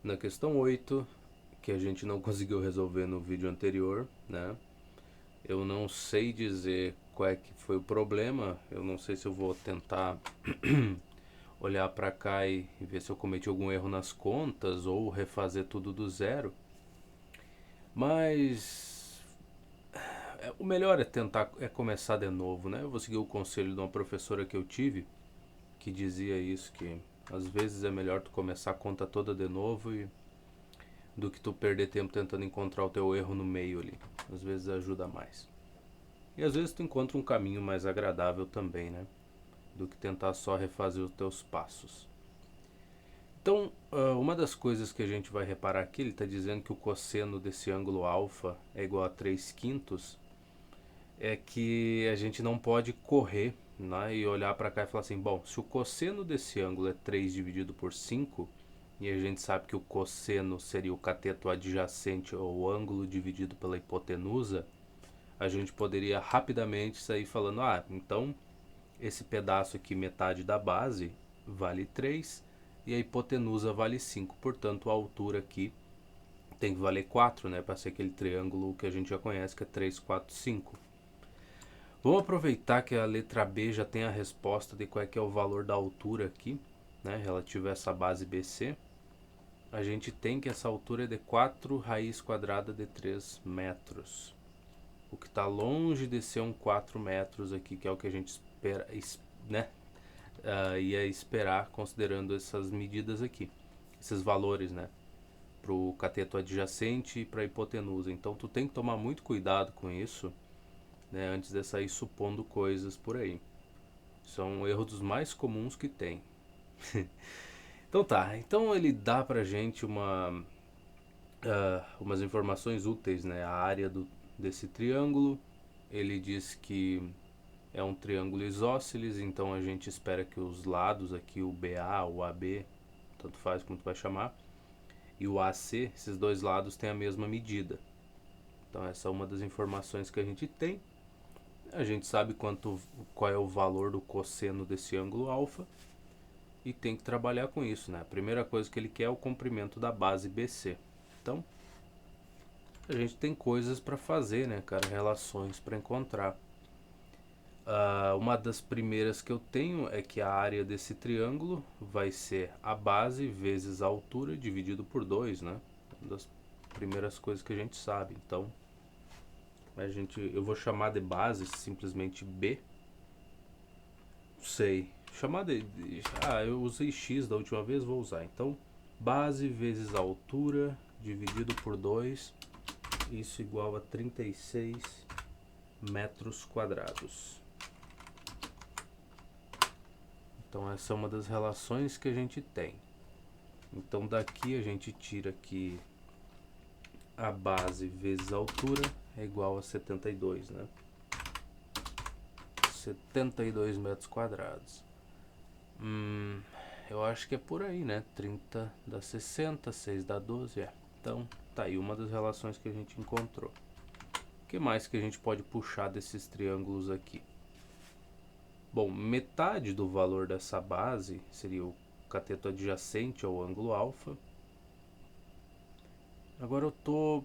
na questão 8, que a gente não conseguiu resolver no vídeo anterior, né? Eu não sei dizer qual é que foi o problema, eu não sei se eu vou tentar olhar para cá e ver se eu cometi algum erro nas contas ou refazer tudo do zero. Mas o melhor é tentar começar de novo, né? Eu vou seguir o conselho de uma professora que eu tive que dizia isso, que às vezes é melhor tu começar a conta toda de novo do que tu perder tempo tentando encontrar o teu erro no meio ali. Às vezes ajuda mais. E às vezes tu encontra um caminho mais agradável também, né? Do que tentar só refazer os teus passos. Então, uma das coisas que a gente vai reparar aqui, ele está dizendo que o cosseno desse ângulo alfa é igual a 3 quintos, é que a gente não pode correr, né, e olhar para cá e falar assim, bom, se o cosseno desse ângulo é 3 dividido por 5, e a gente sabe que o cosseno seria o cateto adjacente ao ângulo dividido pela hipotenusa, a gente poderia rapidamente sair falando, então esse pedaço aqui, metade da base, vale 3 e a hipotenusa vale 5, portanto a altura aqui tem que valer 4, né, para ser aquele triângulo que a gente já conhece, que é 3, 4, 5. Vamos aproveitar que a letra B já tem a resposta de qual é que é o valor da altura aqui, né, relativo a essa base BC. A gente tem que essa altura é de 4 raiz quadrada de 3 metros. O que está longe de ser um 4 metros aqui, que é o que a gente espera, né, ia esperar considerando essas medidas aqui, esses valores, né, para o cateto adjacente e para a hipotenusa. Então tu tem que tomar muito cuidado com isso, né, antes de sair supondo coisas por aí. Isso é um erro dos mais comuns que tem. Então tá, então ele dá pra gente umas informações úteis, né? A área desse triângulo, ele diz que é um triângulo isósceles, então a gente espera que os lados aqui, o BA, o AB, tanto faz como tu vai chamar, e o AC, esses dois lados têm a mesma medida. Então essa é uma das informações que a gente tem. A gente sabe qual é o valor do cosseno desse ângulo alfa e tem que trabalhar com isso, né? A primeira coisa que ele quer é o comprimento da base BC. Então, a gente tem coisas para fazer, né, cara? Relações para encontrar. Uma das primeiras que eu tenho é que a área desse triângulo vai ser a base vezes a altura dividido por 2, né? Uma das primeiras coisas que a gente sabe. Então, eu vou chamar de base simplesmente B. Não sei. Eu usei X da última vez, vou usar. Então, base vezes a altura dividido por 2, isso igual a 36 metros quadrados. Então essa é uma das relações que a gente tem. Então daqui a gente tira que a base vezes a altura é igual a 72, né? 72 metros quadrados. Eu acho que é por aí, né? 30 dá 60, 6 dá 12, é. Então tá aí uma das relações que a gente encontrou. O que mais que a gente pode puxar desses triângulos aqui? Bom, metade do valor dessa base seria o cateto adjacente ao ângulo alfa. Agora eu tô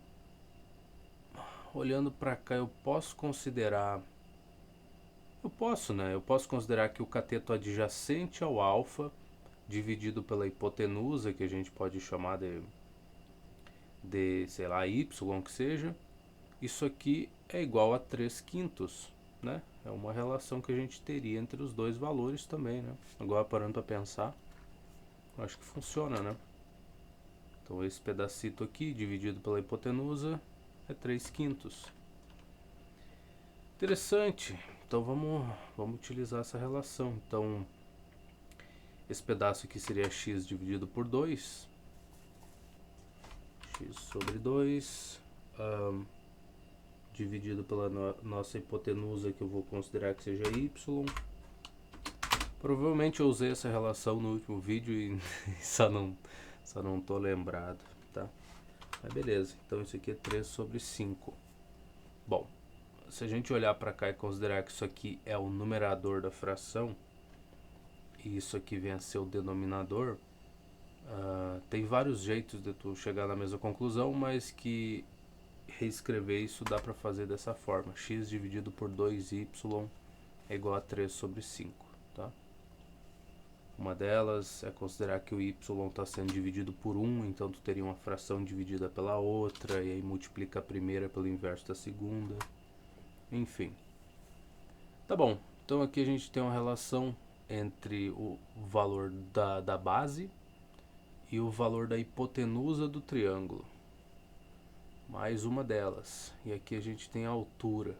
olhando para cá, eu posso considerar que o cateto adjacente ao alfa dividido pela hipotenusa, que a gente pode chamar de sei lá, y que seja, isso aqui é igual a 3 quintos, né? É uma relação que a gente teria entre os dois valores também, né? Agora parando para pensar, acho que funciona, né? Então esse pedacito aqui dividido pela hipotenusa é 3 quintos. Interessante. Então vamos utilizar essa relação. Então esse pedaço aqui seria x dividido por 2. X sobre 2 dividido pela nossa hipotenusa, que eu vou considerar que seja y. Provavelmente eu usei essa relação no último vídeo e só não tô lembrado, tá? Mas beleza, então isso aqui é 3 sobre 5. Bom, se a gente olhar para cá e considerar que isso aqui é o numerador da fração e isso aqui vem a ser o denominador, Tem vários jeitos de tu chegar na mesma conclusão, mas que reescrever isso dá para fazer dessa forma: x dividido por 2y é igual a 3 sobre 5, tá? Uma delas é considerar que o y está sendo dividido por 1, então tu teria uma fração dividida pela outra, e aí multiplica a primeira pelo inverso da segunda, enfim. Tá bom, então aqui a gente tem uma relação entre o valor da base e o valor da hipotenusa do triângulo. Mais uma delas. E aqui a gente tem a altura.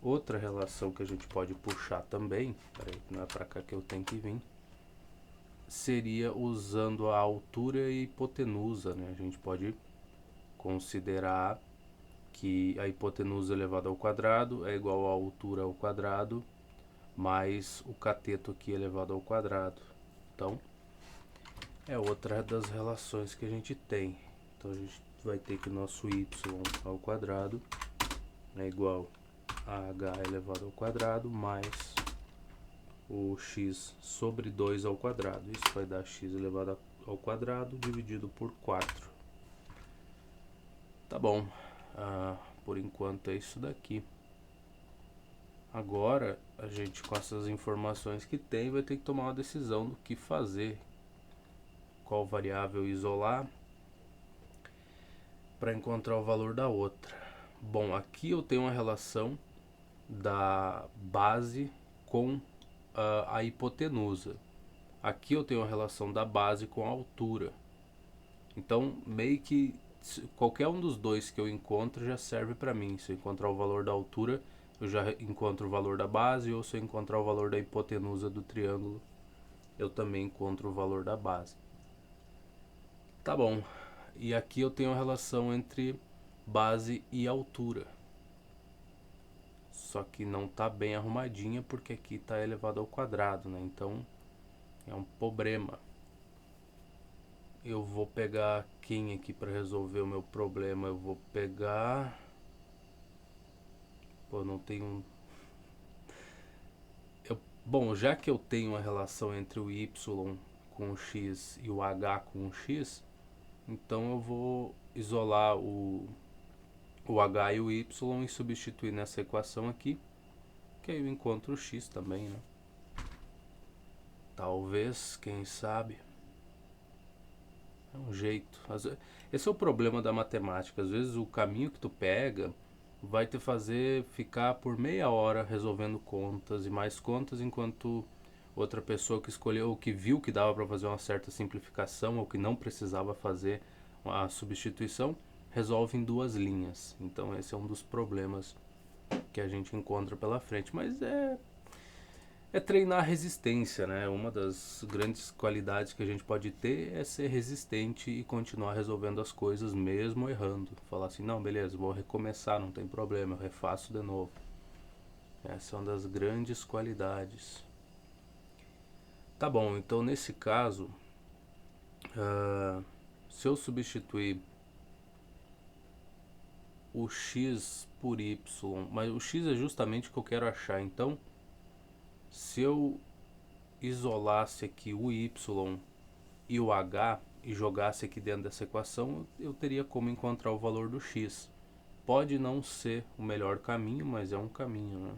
Outra relação que a gente pode puxar também, peraí, não é para cá que eu tenho que vir, seria usando a altura e hipotenusa, né? A gente pode considerar que a hipotenusa elevada ao quadrado é igual à altura ao quadrado mais o cateto aqui elevado ao quadrado. Então, é outra das relações que a gente tem. Então, a gente vai ter que o nosso y ao quadrado é igual a h elevado ao quadrado mais o x sobre 2 ao quadrado. Isso vai dar x elevado ao quadrado dividido por 4. Tá bom, por enquanto é isso daqui. Agora, a gente, com essas informações que tem, vai ter que tomar uma decisão do que fazer, qual variável isolar para encontrar o valor da outra. Bom, aqui eu tenho uma relação da base com a hipotenusa. Aqui eu tenho a relação da base com a altura. Então, meio que qualquer um dos dois que eu encontro já serve para mim. Se eu encontrar o valor da altura, eu já encontro o valor da base, ou se eu encontrar o valor da hipotenusa do triângulo, eu também encontro o valor da base. Tá bom. E aqui eu tenho a relação entre base e altura. Só que não está bem arrumadinha porque aqui está elevado ao quadrado, né? Então é um problema. Eu vou pegar quem aqui para resolver o meu problema? Eu vou pegar... Pô, não tenho... Bom, já que eu tenho uma relação entre o y com o x e o h com o x, então eu vou isolar o h e o y e substituir nessa equação aqui, que aí eu encontro o x também, né? Talvez, quem sabe. É um jeito. Esse é o problema da matemática. Às vezes o caminho que tu pega vai te fazer ficar por meia hora resolvendo contas e mais contas, enquanto outra pessoa que escolheu, que viu que dava para fazer uma certa simplificação ou que não precisava fazer a substituição, resolve em 2 linhas. Então esse é um dos problemas que a gente encontra pela frente. Mas é treinar a resistência, né? Uma das grandes qualidades que a gente pode ter é ser resistente e continuar resolvendo as coisas mesmo errando. Falar assim, não, beleza, vou recomeçar, não tem problema, eu refaço de novo. Essa é uma das grandes qualidades. Tá bom, então nesse caso, se eu substituir o x por y, mas o x é justamente o que eu quero achar, então se eu isolasse aqui o y e o h e jogasse aqui dentro dessa equação, eu teria como encontrar o valor do x. Pode não ser o melhor caminho, mas é um caminho, né?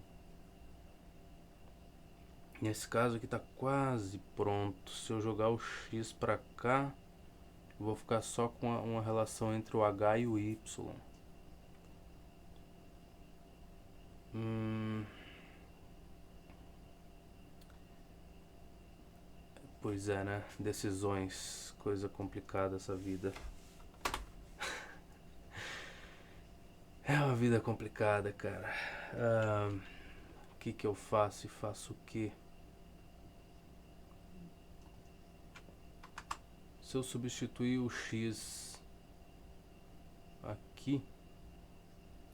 Nesse caso aqui está quase pronto. Se eu jogar o x para cá, eu vou ficar só com uma relação entre o h e o y. Pois é, né? Decisões, coisa complicada essa vida. É uma vida complicada, cara. O que eu faço e faço o quê? Se eu substituir o x aqui,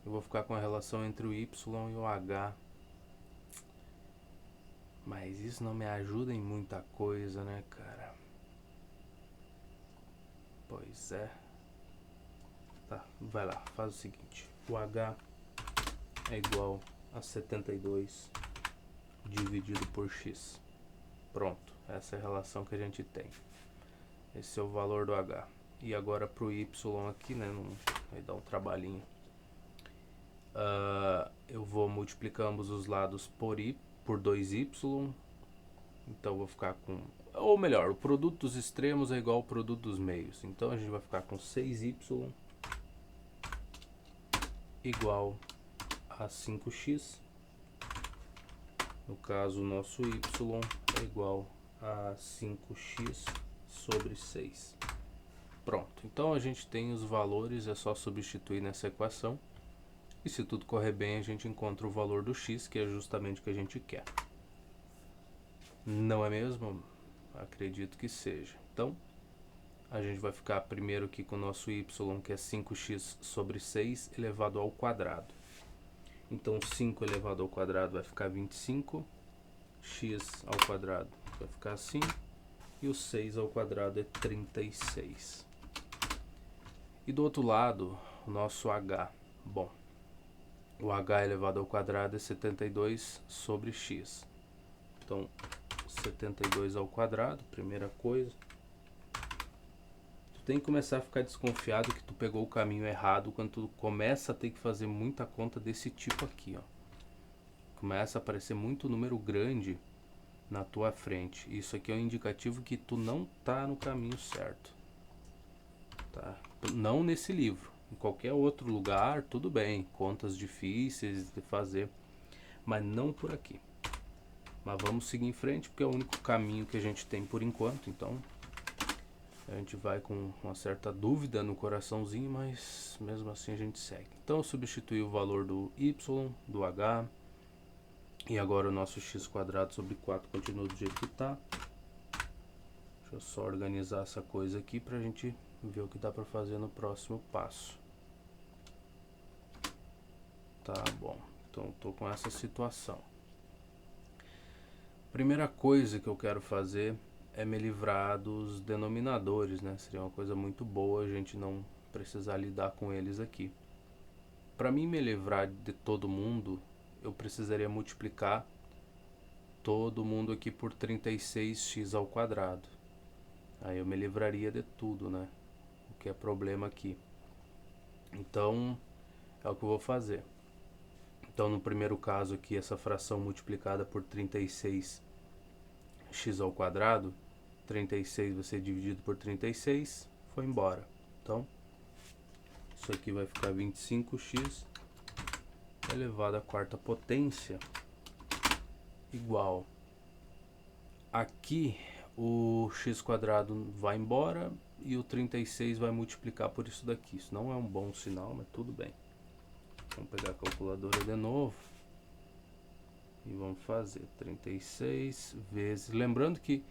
eu vou ficar com a relação entre o y e o h. Mas isso não me ajuda em muita coisa, né, cara? Pois é. Tá, vai lá, faz o seguinte. O h é igual a 72 dividido por x. Pronto, essa é a relação que a gente tem. Esse é o valor do h. E agora para o y aqui, né, não vai dar um trabalhinho. Eu vou multiplicar ambos os lados por 2y. Então eu vou ficar com... Ou melhor, o produto dos extremos é igual ao produto dos meios. Então a gente vai ficar com 6y igual a 5x. No caso, o nosso y é igual a 5x sobre 6. Pronto. Então a gente tem os valores, é só substituir nessa equação. E se tudo correr bem, a gente encontra o valor do x, que é justamente o que a gente quer. Não é mesmo? Acredito que seja. Então, a gente vai ficar primeiro aqui com o nosso y, que é 5x sobre 6 elevado ao quadrado. Então, 5 elevado ao quadrado vai ficar 25, x ao quadrado vai ficar assim, e o 6 ao quadrado é 36. E do outro lado, o nosso h. Bom, o h elevado ao quadrado é 72 sobre x. Então, 72 ao quadrado, primeira coisa. Tu tem que começar a ficar desconfiado que tu pegou o caminho errado quando tu começa a ter que fazer muita conta desse tipo aqui, ó. Começa a aparecer muito número grande na tua frente. Isso aqui é um indicativo que tu não tá no caminho certo. Tá? Não nesse livro. Em qualquer outro lugar, tudo bem. Contas difíceis de fazer, mas não por aqui. Mas vamos seguir em frente, porque é o único caminho que a gente tem por enquanto. Então, a gente vai com uma certa dúvida no coraçãozinho, mas mesmo assim a gente segue. Então, eu substituí o valor do y, do h, e agora o nosso x quadrado sobre 4 continua do jeito que está. Deixa eu só organizar essa coisa aqui para a gente ver o que dá para fazer no próximo passo. Tá bom, então estou com essa situação. Primeira coisa que eu quero fazer é me livrar dos denominadores, né? Seria uma coisa muito boa a gente não precisar lidar com eles aqui. Para mim me livrar de todo mundo, eu precisaria multiplicar todo mundo aqui por 36x ao quadrado. Aí eu me livraria de tudo, né? O que é problema aqui. Então, é o que eu vou fazer. Então, no primeiro caso aqui, essa fração multiplicada por 36x ao quadrado, 36 vai ser dividido por 36, foi embora. Então, isso aqui vai ficar 25x elevado à quarta potência igual. Aqui o x quadrado vai embora e o 36 vai multiplicar por isso daqui. Isso não é um bom sinal, mas tudo bem. Vamos pegar a calculadora de novo e vamos fazer 36 vezes. Lembrando que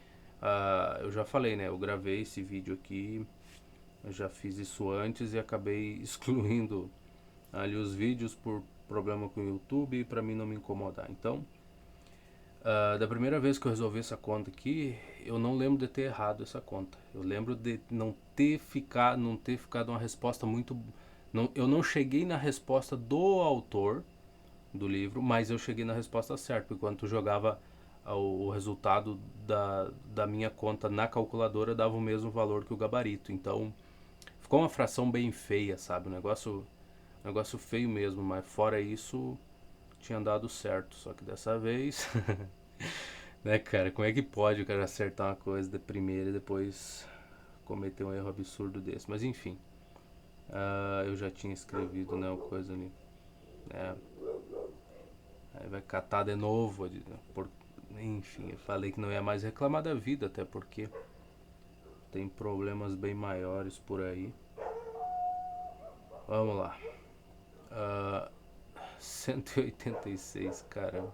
eu já falei, né? Eu gravei esse vídeo aqui, eu já fiz isso antes e acabei excluindo ali os vídeos por problema com o YouTube para mim não me incomodar. Então, da primeira vez que eu resolvi essa conta aqui, eu não lembro de ter errado essa conta. Eu lembro de não ter ficado uma resposta muito... eu não cheguei na resposta do autor do livro, mas eu cheguei na resposta certa, porque quando tu jogava o resultado da minha conta na calculadora, dava o mesmo valor que o gabarito. Então, ficou uma fração bem feia, sabe? Um negócio feio mesmo, mas fora isso, tinha dado certo. Só que dessa vez... né, cara? Como é que pode o cara acertar uma coisa de primeira e depois cometer um erro absurdo desse? Mas enfim, eu já tinha escrevido, né, uma coisa ali. Aí vai catar de novo. Enfim, eu falei que não ia mais reclamar da vida, até porque tem problemas bem maiores por aí. Vamos lá. 186, cara.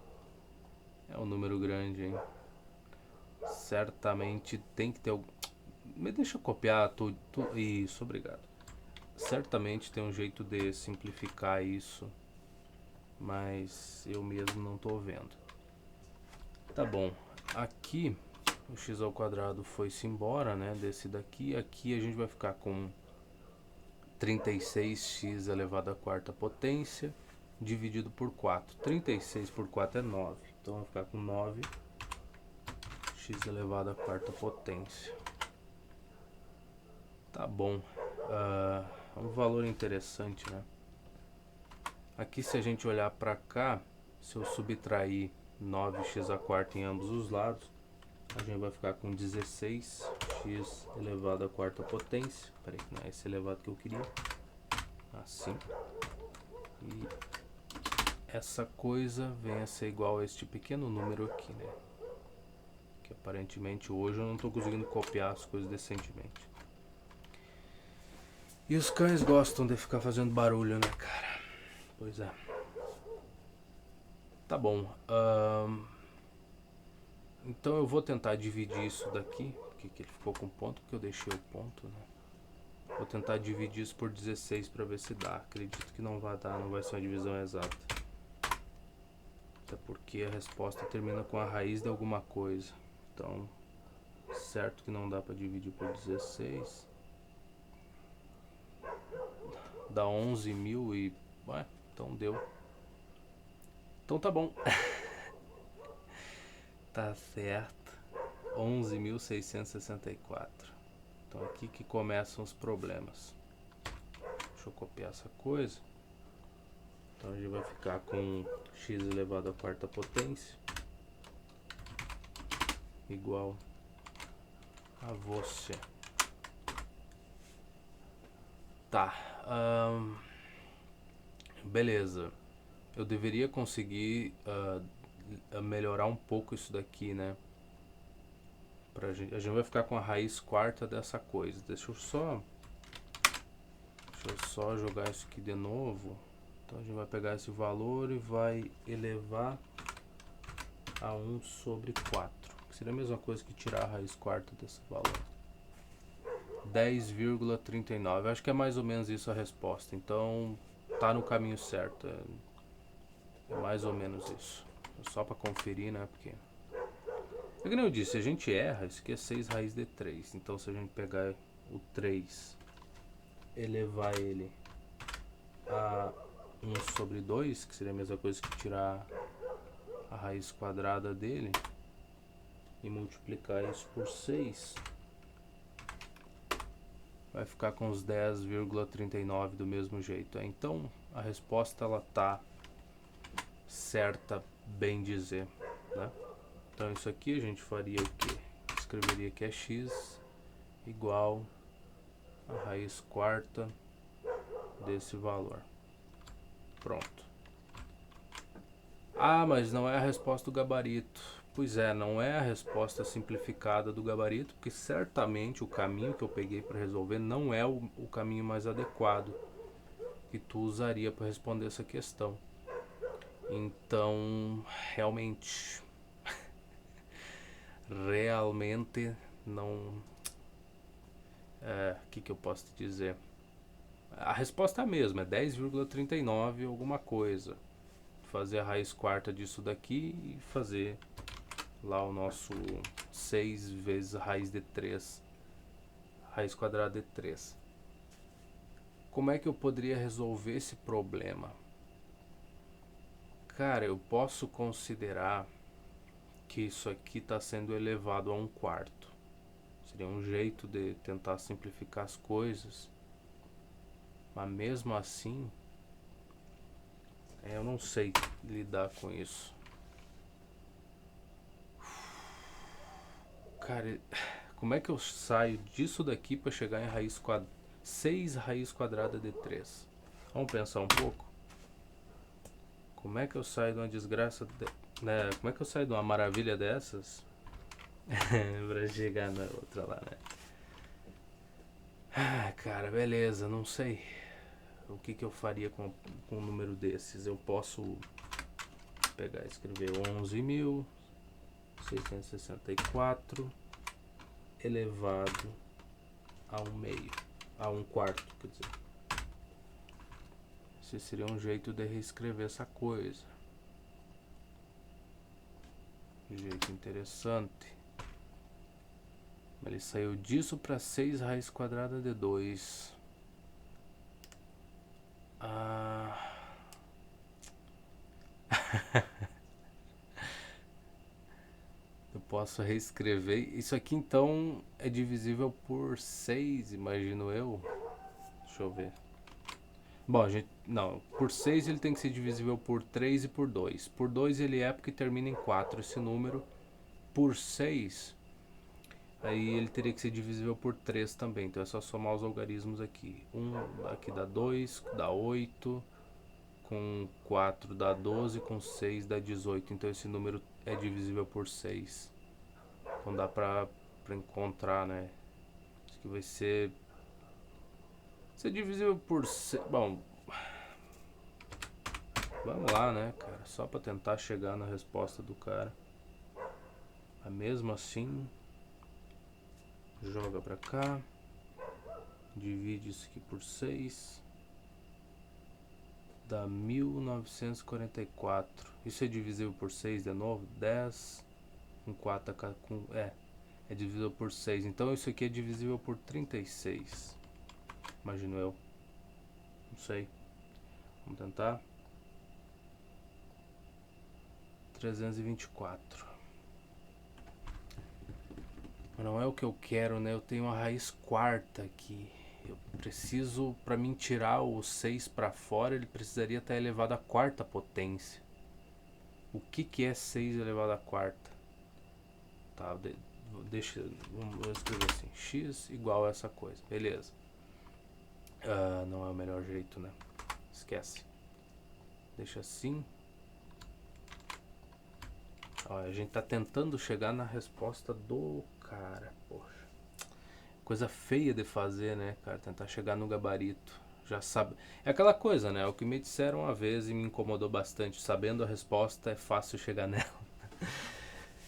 É um número grande, hein? Certamente tem que ter algum... Me deixa eu copiar tudo. Isso, obrigado. Certamente tem um jeito de simplificar isso, mas eu mesmo não tô vendo. Tá bom. Aqui o x ao quadrado foi-se embora, né? Desse daqui. Aqui a gente vai ficar com 36x elevado à quarta potência dividido por 4. 36 por 4 é 9. Então vai ficar com 9x elevado à quarta potência. Tá bom. É um valor interessante, né? Aqui, se a gente olhar para cá, se eu subtrair 9x² em ambos os lados, a gente vai ficar com 16x elevado à quarta potência. Peraí, não é esse elevado que eu queria. Assim. E essa coisa vem a ser igual a este pequeno número aqui, né? Que aparentemente hoje eu não estou conseguindo copiar as coisas decentemente. E os cães gostam de ficar fazendo barulho, né, cara? Pois é. Tá bom. Então eu vou tentar dividir isso daqui. Porque que ele ficou com ponto, porque eu deixei o ponto, né? Vou tentar dividir isso por 16 para ver se dá. Acredito que não vai dar, não vai ser uma divisão exata. Até porque a resposta termina com a raiz de alguma coisa. Então, certo que não dá para dividir por 16. Dá 11.000 e... Ué, então deu. Então tá bom. Tá certo. 11.664. Então aqui que começam os problemas. Deixa eu copiar essa coisa. Então a gente vai ficar com x elevado à quarta potência igual a você. Tá. Beleza. Eu deveria conseguir melhorar um pouco isso daqui, né? A gente vai ficar com a raiz quarta dessa coisa. Deixa eu só jogar isso aqui de novo. Então a gente vai pegar esse valor e vai elevar a 1 sobre 4. Que seria a mesma coisa que tirar a raiz quarta desse valor. 10,39. Acho que é mais ou menos isso a resposta. Então tá no caminho certo. É mais ou menos isso. Só para conferir, né? Porque... É que nem eu disse, se a gente erra, isso aqui é 6 raiz de 3. Então se a gente pegar o 3, elevar ele a 1 sobre 2, que seria a mesma coisa que tirar a raiz quadrada dele, e multiplicar isso por 6, vai ficar com os 10,39 do mesmo jeito. Então a resposta ela tá certa, bem dizer, né? Então isso aqui a gente faria o quê? Escreveria que é x igual a raiz quarta desse valor. Pronto. Ah, mas não é a resposta do gabarito. Pois é, não é a resposta simplificada do gabarito, porque certamente o caminho que eu peguei para resolver não é o caminho mais adequado que tu usaria para responder essa questão. Então, realmente não... O que eu posso te dizer? A resposta é a mesma, é 10,39 alguma coisa. Fazer a raiz quarta disso daqui e fazer lá o nosso 6 vezes a raiz de 3, raiz quadrada de 3. Como é que eu poderia resolver esse problema? Cara, eu posso considerar que isso aqui está sendo elevado a 1/4. Seria um jeito de tentar simplificar as coisas. Mas mesmo assim, eu não sei lidar com isso. Cara, como é que eu saio disso daqui para chegar em 6 raiz quadrada de 3? Vamos pensar um pouco? Como é que eu saio de uma desgraça, né? Como é que eu saio de uma maravilha dessas pra chegar na outra lá, né? Cara, beleza, não sei o que eu faria com um número desses. Eu posso pegar e escrever 11.664 elevado a 1/2, a 1/4, quer dizer. Esse seria um jeito de reescrever essa coisa. Um jeito interessante. Ele saiu disso para 6 raiz quadrada de 2. posso reescrever. Isso aqui então é divisível por 6, imagino eu. Deixa eu ver. Bom, não, por 6 ele tem que ser divisível por 3 e por 2. Por 2 ele é porque termina em 4 esse número. Por 6, aí ele teria que ser divisível por 3 também. Então é só somar os algarismos aqui. Aqui dá 2, dá 8. Com 4 dá 12, com 6 dá 18. Então esse número é divisível por 6. Então dá pra encontrar, né? Isso aqui vai ser divisível por 6. Bom, vamos lá, né, cara? Só pra tentar chegar na resposta do cara. Mas mesmo assim, joga pra cá. Divide isso aqui por 6. Dá 1944. Isso é divisível por 6 de novo? 10 com 4 é divisível por 6. Então isso aqui é divisível por 36. Imagino eu. Não sei. Vamos tentar. 324. Mas não é o que eu quero, né? Eu tenho uma raiz quarta aqui. Eu preciso, para mim tirar o 6 para fora, ele precisaria estar elevado à quarta potência. O que é 6 elevado à quarta? Tá, vamos escrever assim, x igual a essa coisa, beleza. Não é o melhor jeito, né? Esquece. Deixa assim. A gente tá tentando chegar na resposta do cara, poxa. Coisa feia de fazer, né, cara? Tentar chegar no gabarito. Já sabe. É aquela coisa, né? O que me disseram uma vez e me incomodou bastante. Sabendo a resposta é fácil chegar nela.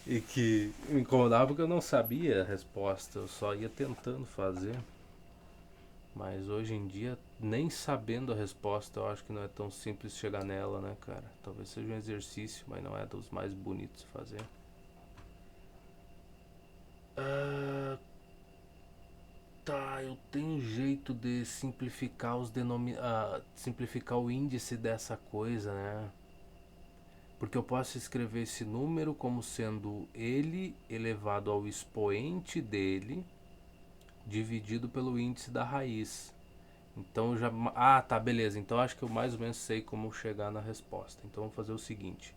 E que me incomodava porque eu não sabia a resposta. Eu só ia tentando fazer. Mas hoje em dia, nem sabendo a resposta, eu acho que não é tão simples chegar nela, né, cara? Talvez seja um exercício, mas não é dos mais bonitos de fazer. Tá, eu tenho um jeito de simplificar simplificar o índice dessa coisa, né? Porque eu posso escrever esse número como sendo ele elevado ao expoente dele dividido pelo índice da raiz. Então já. Tá, beleza. Então acho que eu mais ou menos sei como chegar na resposta. Então vamos fazer o seguinte.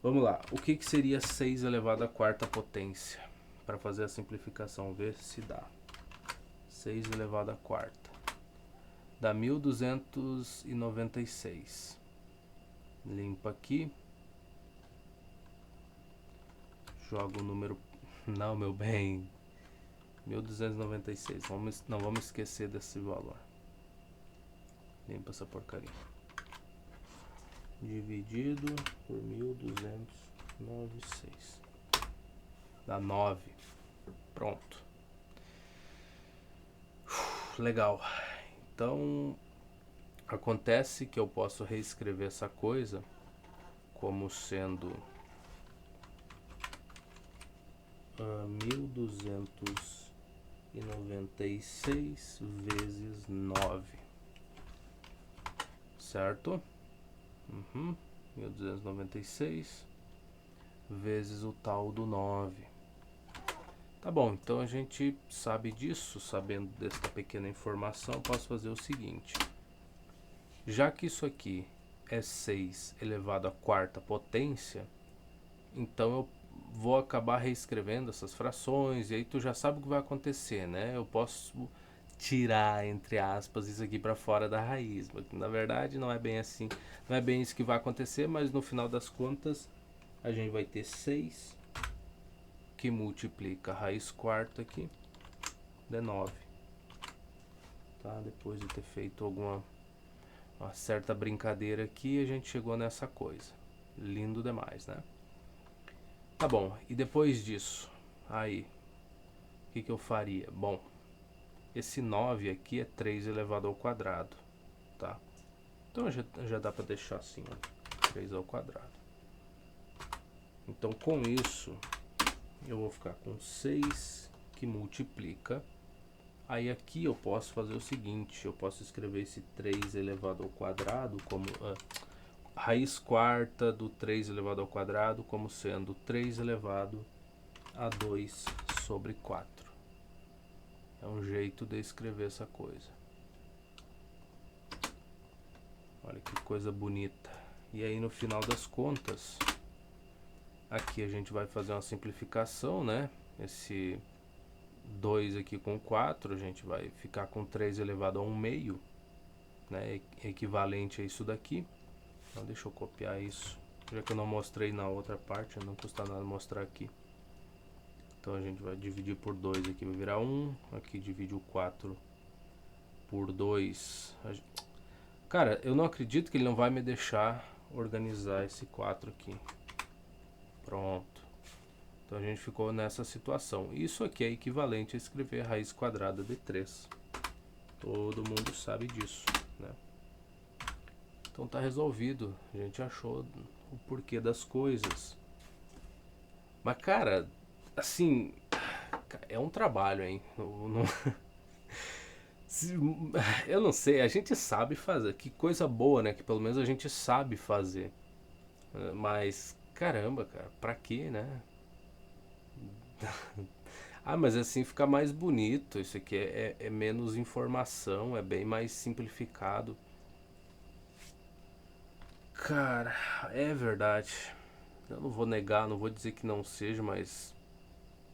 Vamos lá. O que seria 6 elevado à quarta potência? Para fazer a simplificação, ver se dá. 6 elevado à quarta. Dá 1296. Limpa aqui. Joga o número. Não, meu bem. 1296. Não vamos esquecer desse valor. Limpa essa porcaria. Dividido por 1296. Dá 9. Pronto. Legal. Então, acontece que eu posso reescrever essa coisa como sendo 1296 vezes 9. Certo? 1296 vezes o tal do 9. Tá bom, então a gente sabe disso, sabendo desta pequena informação, eu posso fazer o seguinte. Já que isso aqui é 6 elevado à quarta potência, então eu vou acabar reescrevendo essas frações, e aí tu já sabe o que vai acontecer, né? Eu posso tirar, entre aspas, isso aqui para fora da raiz, mas na verdade não é bem assim, não é bem isso que vai acontecer, mas no final das contas a gente vai ter 6 que multiplica a raiz quarta aqui de 9, tá? Depois de ter feito uma certa brincadeira aqui, a gente chegou nessa coisa. Lindo demais, né? Tá bom, e depois disso, aí, o que eu faria? Bom, esse 9 aqui é 3 elevado ao quadrado, tá? Então já dá para deixar assim, ó, 3 ao quadrado. Então com isso, eu vou ficar com 6 que multiplica. Aí aqui eu posso fazer o seguinte, eu posso escrever esse 3 elevado ao quadrado raiz quarta do 3 elevado ao quadrado como sendo 3 elevado a 2 sobre 4. É um jeito de escrever essa coisa. Olha que coisa bonita. E aí no final das contas, aqui a gente vai fazer uma simplificação, né? Esse 2 aqui com 4, a gente vai ficar com 3 elevado a 1 meio, né? Equivalente a isso daqui. Então deixa eu copiar isso, já que eu não mostrei na outra parte, não custa nada mostrar aqui. Então a gente vai dividir por 2 aqui, vai virar 1, aqui divide o 4 por 2. Cara, eu não acredito que ele não vai me deixar organizar esse 4 aqui. Pronto. Então a gente ficou nessa situação. Isso aqui é equivalente a escrever raiz quadrada de 3. Todo mundo sabe disso, né? Então tá resolvido. A gente achou o porquê das coisas. Mas cara, assim, é um trabalho, hein? Eu não sei, a gente sabe fazer. Que coisa boa, né? Que pelo menos a gente sabe fazer. Mas, caramba, cara, pra quê, né? Ah, mas assim fica mais bonito. Isso aqui é menos informação, é bem mais simplificado. Cara, é verdade. Eu não vou negar, não vou dizer que não seja, mas.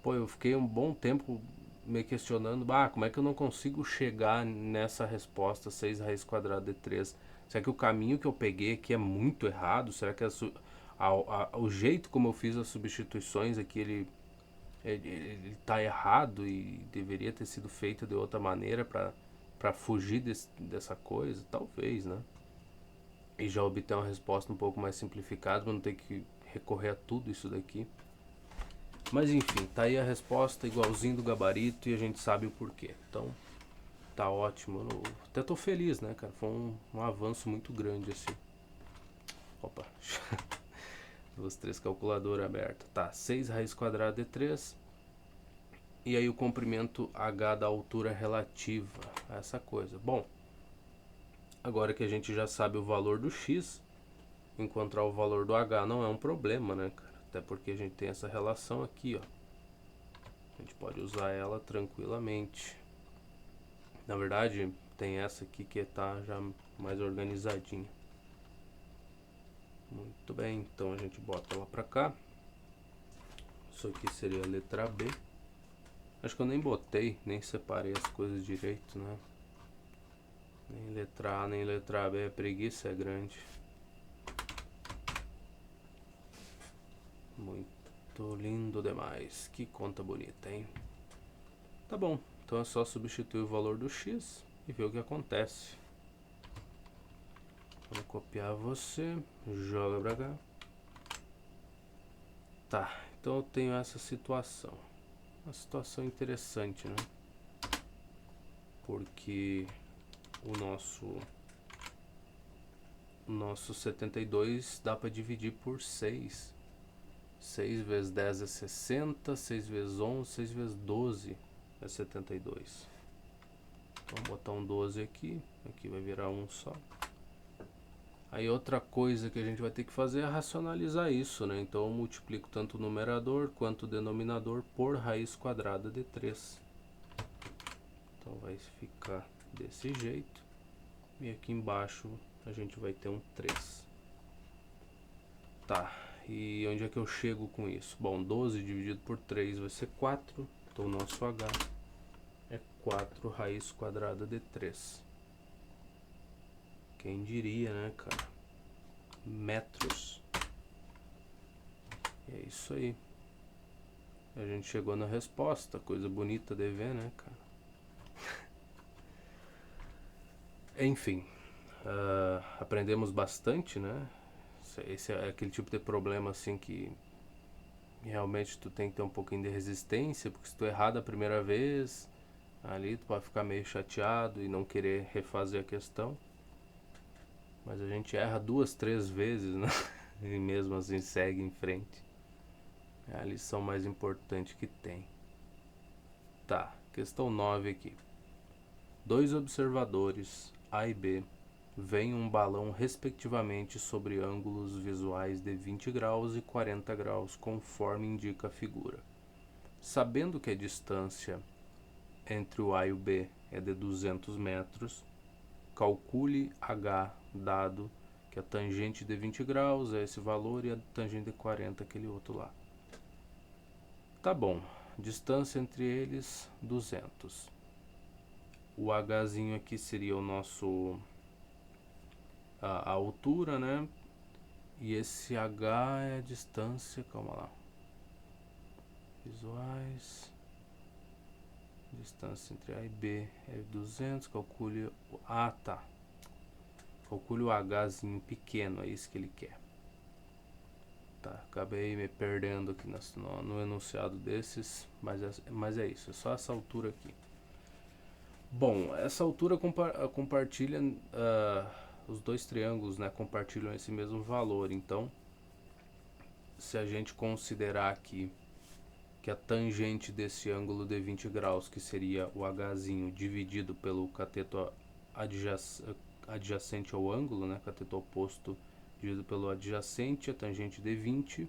Pô, eu fiquei um bom tempo me questionando, como é que eu não consigo chegar nessa resposta 6 raiz quadrada de 3? Será que o caminho que eu peguei aqui é muito errado? Será que o jeito como eu fiz as substituições aqui, ele tá errado e deveria ter sido feito de outra maneira para fugir dessa coisa? Talvez, né? E já obter uma resposta um pouco mais simplificada, para não ter que recorrer a tudo isso daqui. Mas enfim, tá aí a resposta, igualzinho do gabarito, e a gente sabe o porquê. Então, tá ótimo. Eu até tô feliz, né, cara? Foi um avanço muito grande, assim. Opa. 2, 3, calculadora aberta. Tá, 6 raiz quadrada de 3. E aí o comprimento h da altura relativa. Essa coisa. Bom, agora que a gente já sabe o valor do x, encontrar o valor do h não é um problema, né, cara? Até porque a gente tem essa relação aqui, ó. A gente pode usar ela tranquilamente. Na verdade, tem essa aqui que tá já mais organizadinha. Muito bem, então a gente bota ela pra cá. Isso aqui seria a letra B. Acho que eu nem botei, nem separei as coisas direito, né? Nem letra A, nem letra B, a preguiça é grande. Muito lindo demais. Que conta bonita, hein? Tá bom, então é só substituir o valor do x e ver o que acontece. Vou copiar você, joga pra cá. Tá, então eu tenho essa situação. Uma situação interessante, né? Porque o nosso 72 dá para dividir por 6. 6 vezes 10 é 60, 6 vezes 11, 6 vezes 12 é 72. Então vou botar um 12 aqui, aqui vai virar um só. Aí outra coisa que a gente vai ter que fazer é racionalizar isso, né? Então eu multiplico tanto o numerador quanto o denominador por raiz quadrada de 3. Então vai ficar desse jeito. E aqui embaixo a gente vai ter um 3. Tá, e onde é que eu chego com isso? Bom, 12 dividido por 3 vai ser 4. Então o nosso H é 4 raiz quadrada de 3. Quem diria, né, cara? Metros. E é isso aí. A gente chegou na resposta. Coisa bonita de ver, né, cara? Enfim. Aprendemos bastante, né? Esse é aquele tipo de problema assim que realmente tu tem que ter um pouquinho de resistência, porque se tu errar da primeira vez, ali tu vai ficar meio chateado e não querer refazer a questão. Mas a gente erra 2, 3 vezes, né? E mesmo assim segue em frente. É a lição mais importante que tem. Tá, questão 9 aqui. Dois observadores, A e B, vem um balão respectivamente sobre ângulos visuais de 20 graus e 40 graus, conforme indica a figura. Sabendo que a distância entre o A e o B é de 200 metros, calcule H, dado que a tangente de 20 graus é esse valor e a tangente de 40 aquele outro lá. Tá bom, distância entre eles 200. O Hzinho aqui seria o nosso a altura, né? E esse H é a distância, calma lá. Visuais. Distância entre A e B é 200, calcule o tá. Calcule o Hzinho pequeno, é isso que ele quer. Tá, acabei me perdendo aqui no enunciado desses, mas é isso, é só essa altura aqui. Bom, essa altura compartilha, os dois triângulos, né, compartilham esse mesmo valor. Então, se a gente considerar aqui que a tangente desse ângulo de 20 graus, que seria o Hzinho, dividido pelo cateto adjacente ao ângulo, né, cateto oposto dividido pelo adjacente, a tangente de 20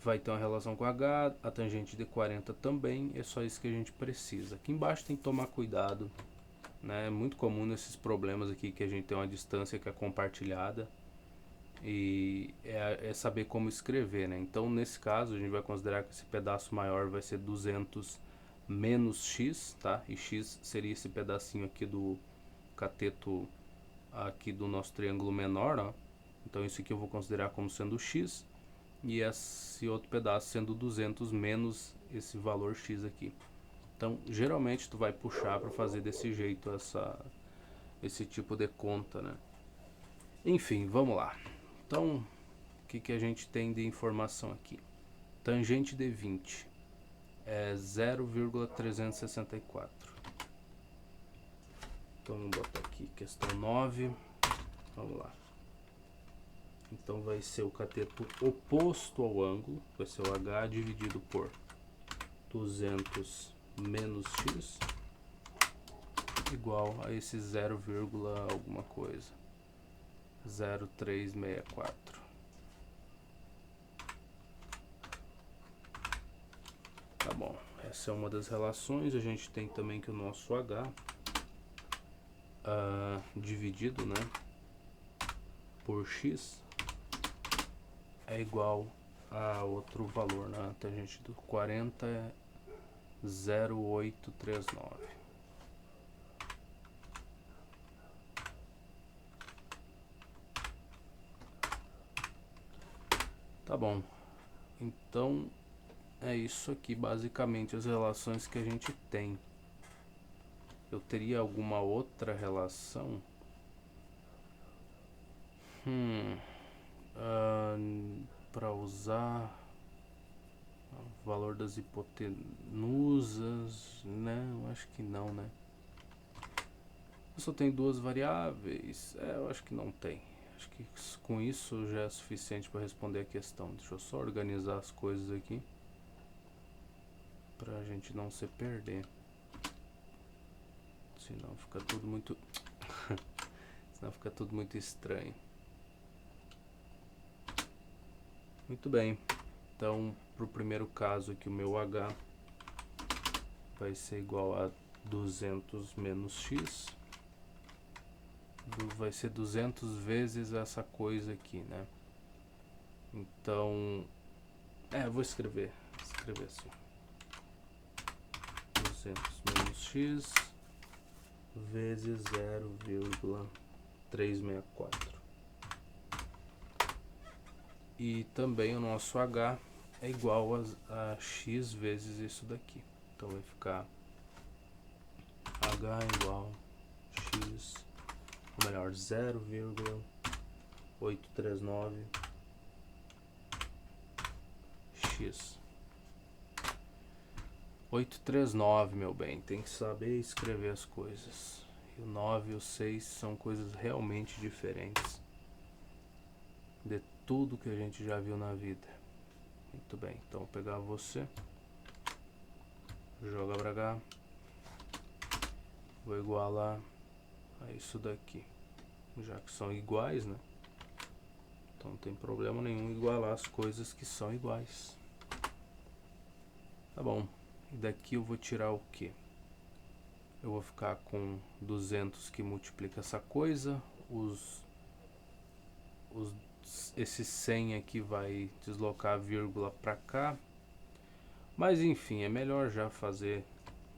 vai ter uma relação com H, a tangente de 40 também, é só isso que a gente precisa. Aqui embaixo tem que tomar cuidado, né? É muito comum nesses problemas aqui que a gente tem uma distância que é compartilhada e é saber como escrever, né? Então nesse caso a gente vai considerar que esse pedaço maior vai ser 200 menos x, tá? E x seria esse pedacinho aqui do cateto aqui do nosso triângulo menor, ó. Então isso aqui eu vou considerar como sendo x e esse outro pedaço sendo 200 menos esse valor x aqui. Então geralmente tu vai puxar para fazer desse jeito esse tipo de conta, né? Enfim, vamos lá. Então o que a gente tem de informação aqui? Tangente de 20 é 0,364. Então vamos botar aqui questão 9. Vamos lá. Então vai ser o cateto oposto ao ângulo, vai ser o H dividido por 200 menos x igual a esse 0, alguma coisa, 0,364. Tá bom, essa é uma das relações. A gente tem também que o nosso H dividido, né, por x é igual a outro valor, né? A tangente do 40 é 0,839. Tá bom. Então é isso aqui basicamente as relações que a gente tem. Eu teria alguma outra relação? Para usar o valor das hipotenusas, né? Eu acho que não, né? Eu só tenho duas variáveis. Eu acho que não tem. Acho que com isso já é suficiente para responder a questão. Deixa eu só organizar as coisas aqui pra gente não se perder. Senão fica tudo muito senão fica tudo muito estranho. Muito bem. Então, pro primeiro caso aqui, o meu H vai ser igual a 200 menos x. Vai ser 200 vezes essa coisa aqui, né? Então, eu vou escrever assim. 200 menos x vezes 0,364. E também o nosso H é igual a x vezes isso daqui. Então vai ficar H igual x, ou melhor, 0,839 x. 839, meu bem, tem que saber escrever as coisas. E o 9 e o 6 são coisas realmente diferentes de tudo que a gente já viu na vida. Muito bem, então vou pegar você, joga pra cá, vou igualar a isso daqui. já que são iguais, né? Então não tem problema nenhum igualar as coisas que são iguais. Tá bom, e daqui eu vou tirar o que? Eu vou ficar com 200 que multiplica essa coisa, esse 100 aqui vai deslocar a vírgula para cá. Mas enfim, é melhor já fazer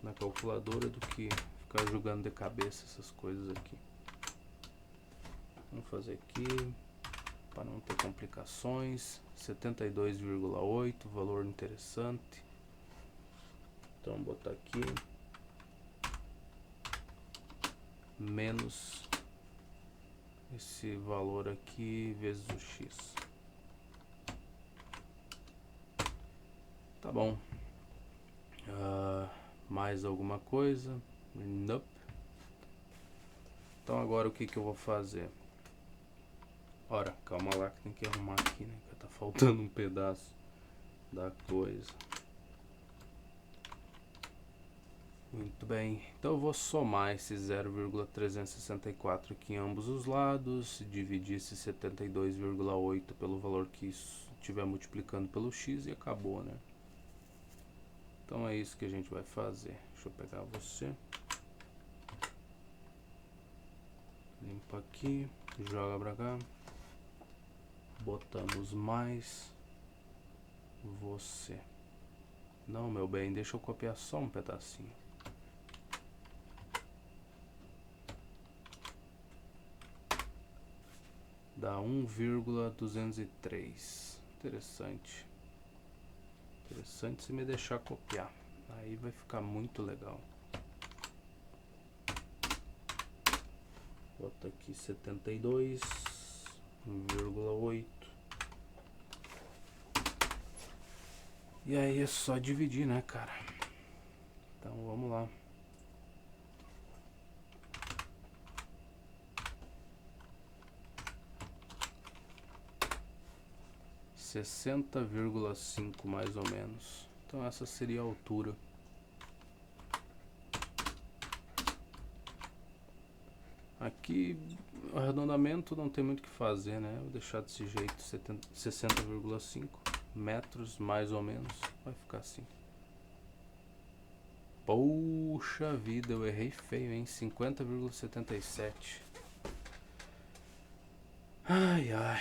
na calculadora do que ficar jogando de cabeça essas coisas aqui. Vamos fazer aqui para não ter complicações. 72,8, valor interessante. Então vou botar aqui menos esse valor aqui vezes o x. Tá bom. Mais alguma coisa? Nope. Então agora o que eu vou fazer? Ora, calma lá que tem que arrumar aqui, né? Que tá faltando um pedaço da coisa. Muito bem, então eu vou somar esse 0,364 aqui em ambos os lados, dividir esse 72,8 pelo valor que estiver multiplicando pelo x e acabou, né? Então é isso que a gente vai fazer. Deixa eu pegar você. Limpa aqui, joga pra cá. Botamos mais você. Não, meu bem, deixa eu copiar só um pedacinho. Dá 1,203. Interessante. Interessante se me deixar copiar. Aí vai ficar muito legal. Bota aqui 72,8. E aí é só dividir, né, cara? Então vamos lá. (60,5) mais ou menos. Então essa seria a altura. Aqui o arredondamento não tem muito o que fazer, né? Vou deixar desse jeito, 60,5 metros mais ou menos. Vai ficar assim. Poxa vida, eu errei feio, hein? 50,77. Ai, ai.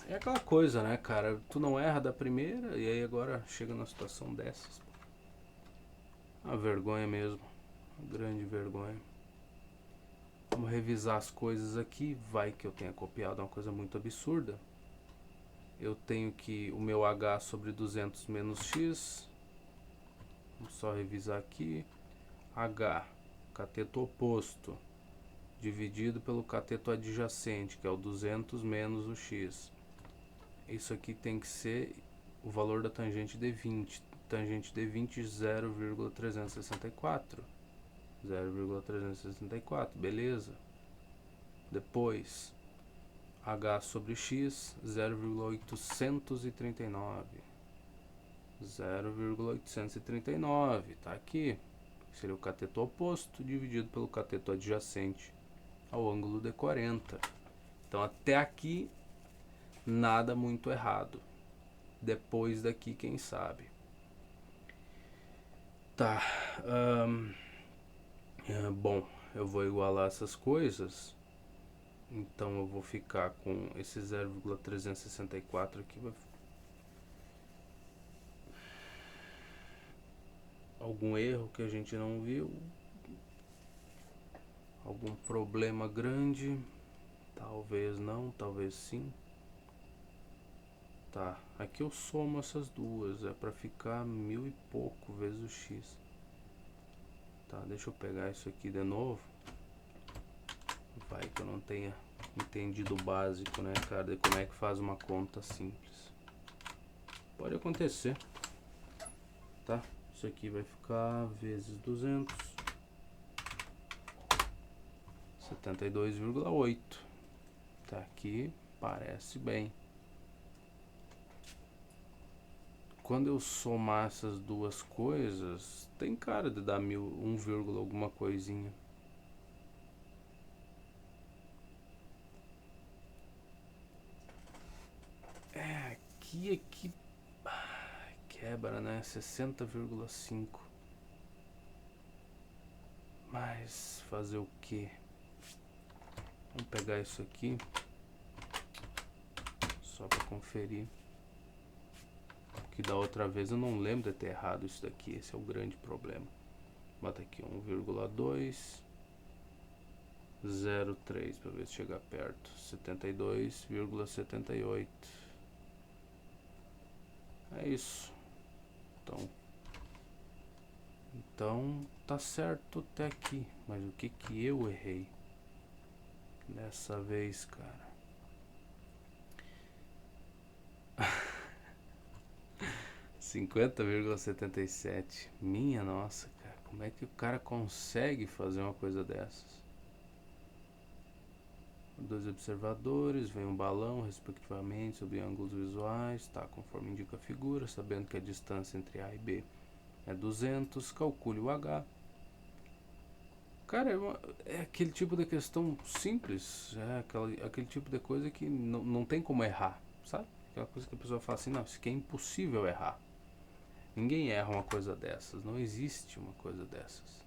É aquela coisa, né, cara? Tu não erra da primeira e aí agora chega numa situação dessas. Uma vergonha mesmo. Uma grande vergonha. Vamos revisar as coisas aqui. Vai que eu tenha copiado uma coisa muito absurda. Eu tenho que o meu h sobre 200 menos x. Vamos só revisar aqui. H, cateto oposto, dividido pelo cateto adjacente, que é o 200 menos o x. Isso aqui tem que ser o valor da tangente de 20. Tangente de 20, 0,364. 0,364, beleza. Depois, h sobre x, 0,839. 0,839, tá aqui. Seria o cateto oposto dividido pelo cateto adjacente ao ângulo de 40. Então até aqui nada muito errado. Depois daqui, quem sabe. Tá. Bom, eu vou igualar essas coisas. Então eu vou ficar com esse 0,364 aqui. Algum erro que a gente não viu? Algum problema grande? Talvez não, talvez sim. Tá, aqui eu somo essas duas, é pra ficar 1000 e pouco vezes o x. Tá, deixa eu pegar isso aqui de novo. Vai que eu não tenha entendido o básico, né, cara, de como é que faz uma conta simples. Pode acontecer. Tá, isso aqui vai ficar vezes 200. 72,8. Tá aqui, parece bem. Quando eu somar essas duas coisas, tem cara de dar 1, alguma coisinha. aqui quebra, né? 60,5. Mas fazer o que? Vamos pegar isso aqui só para conferir. Que da outra vez eu não lembro de ter errado isso daqui. Esse é o grande problema. Bota aqui 1,203 para ver se chega perto. 72,78. É isso. Então tá certo até aqui. Mas o que eu errei dessa vez, cara? 50,77. Minha nossa, cara. Como é que o cara consegue fazer uma coisa dessas? Dois observadores, vem um balão, respectivamente, sob ângulos visuais, tá, conforme indica a figura, sabendo que a distância entre A e B é 200, calcule o H. Cara, é aquele tipo de questão simples, é aquele tipo de coisa que não tem como errar, sabe? Aquela coisa que a pessoa fala assim, não, isso aqui é impossível errar. Ninguém erra uma coisa dessas, não existe uma coisa dessas.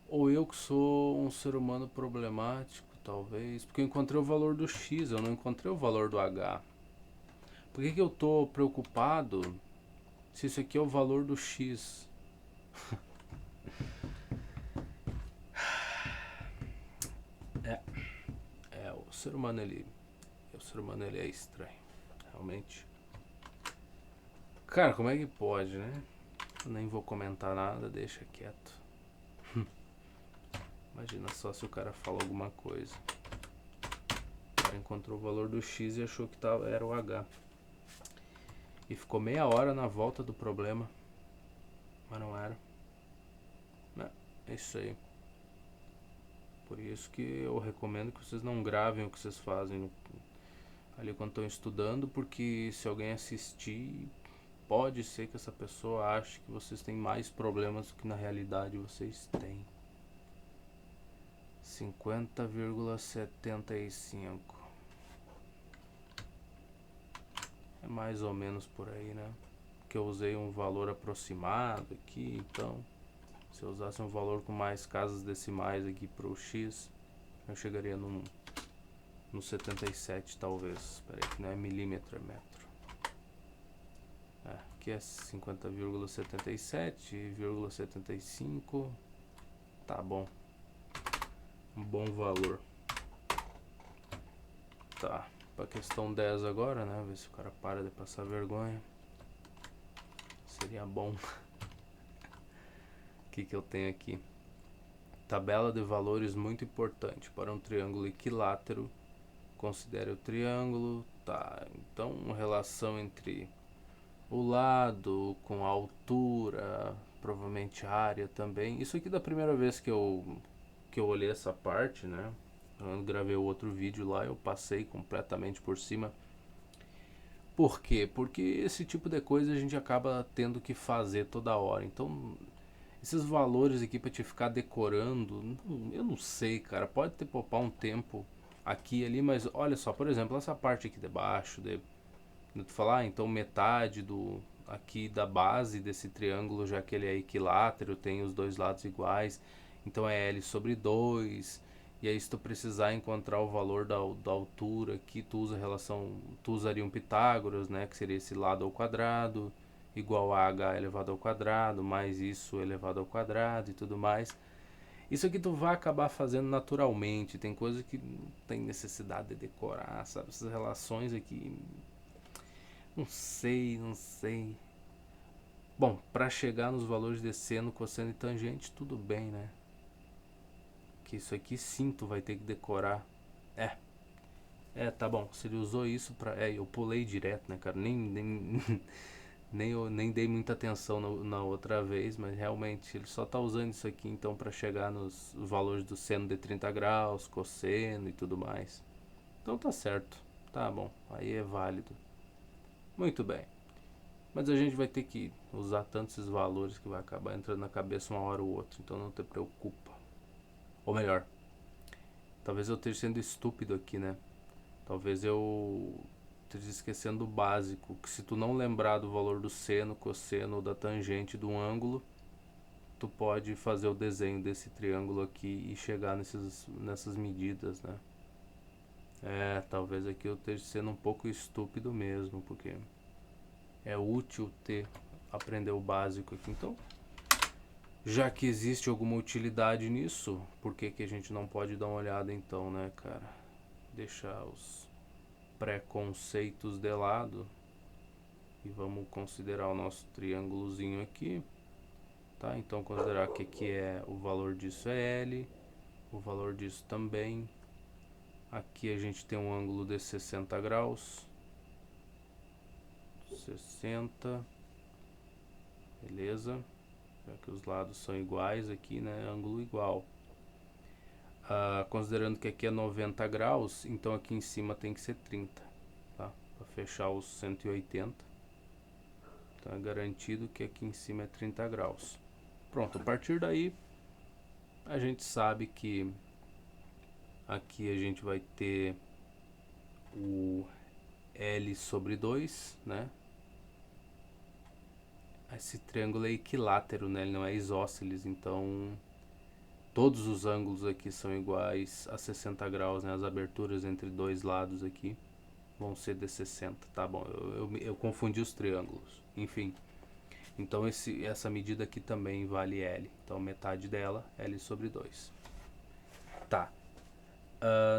Ou eu que sou um ser humano problemático, talvez, porque eu encontrei o valor do X, eu não encontrei o valor do H. Por que eu tô preocupado se isso aqui é o valor do X? O ser humano ele é estranho, realmente. Cara, como é que pode, né? Eu nem vou comentar nada, deixa quieto. Imagina só se o cara fala alguma coisa. O cara encontrou o valor do X e achou que era o H. E ficou meia hora na volta do problema. Mas não era. É isso aí. Por isso que eu recomendo que vocês não gravem o que vocês fazem ali quando estão estudando, porque se alguém assistir, pode ser que essa pessoa ache que vocês têm mais problemas do que na realidade vocês têm. 50,75. É mais ou menos por aí, né? Que eu usei um valor aproximado aqui, então se eu usasse um valor com mais casas decimais aqui pro X, eu chegaria no 77 talvez. Espera aí, que não é milímetro, é metro. Aqui é 50,77,75. Tá bom. Um bom valor. Tá, pra questão 10 agora, né? Ver se o cara para de passar vergonha. Seria bom. O que eu tenho aqui? Tabela de valores muito importante para um triângulo equilátero. Considere o triângulo. Tá, então relação entre o lado com a altura, provavelmente a área também. Isso aqui da primeira vez que eu olhei essa parte, né? Eu gravei o outro vídeo lá, eu passei completamente por cima. Por quê? Porque esse tipo de coisa a gente acaba tendo que fazer toda hora. Então, esses valores aqui pra te ficar decorando, eu não sei, cara. Pode ter poupar um tempo aqui e ali, mas olha só, por exemplo, essa parte aqui de baixo, de tu falar, então metade aqui da base desse triângulo, já que ele é equilátero, tem os dois lados iguais, então é L sobre 2. E aí se tu precisar encontrar o valor da altura aqui, tu usaria um Pitágoras, né, que seria esse lado ao quadrado, igual a h elevado ao quadrado, mais isso elevado ao quadrado e tudo mais. Isso aqui tu vai acabar fazendo naturalmente, tem coisa que não tem necessidade de decorar, sabe? Essas relações aqui, não sei. Bom, para chegar nos valores de seno, cosseno e tangente, tudo bem, né? Que isso aqui sim tu vai ter que decorar. Tá bom. Se ele usou isso pra... eu pulei direto, né, cara? Nem dei muita atenção na outra vez, mas realmente ele só tá usando isso aqui então para chegar nos valores do seno de 30 graus, cosseno e tudo mais. Então tá certo. Tá bom. Aí é válido. Muito bem. Mas a gente vai ter que usar tantos esses valores que vai acabar entrando na cabeça uma hora ou outra. Então não te preocupa. Ou melhor, talvez eu esteja sendo estúpido aqui, né? Talvez eu esquecendo do básico, que se tu não lembrar do valor do seno, cosseno ou da tangente do ângulo, tu pode fazer o desenho desse triângulo aqui e chegar nessas medidas, né? Talvez aqui eu esteja sendo um pouco estúpido mesmo, porque é útil aprender o básico aqui. Então, já que existe alguma utilidade nisso, por que que a gente não pode dar uma olhada então, né, cara? Deixar os preconceitos de lado e vamos considerar o nosso triângulozinho aqui, tá? Então considerar que aqui o valor disso é L, o valor disso também. Aqui a gente tem um ângulo de 60 graus, 60, beleza? Já que os lados são iguais aqui, né? Ângulo igual. Considerando que aqui é 90 graus, então aqui em cima tem que ser 30, tá? Para fechar os 180. Tá garantido que aqui em cima é 30 graus. Pronto, a partir daí a gente sabe que aqui a gente vai ter o L sobre 2, né? Esse triângulo é equilátero, né? Ele não é isósceles, então todos os ângulos aqui são iguais a 60 graus, né? As aberturas entre dois lados aqui vão ser de 60, tá bom? Eu confundi os triângulos, enfim. Então essa medida aqui também vale L, então metade dela, L sobre 2. Tá,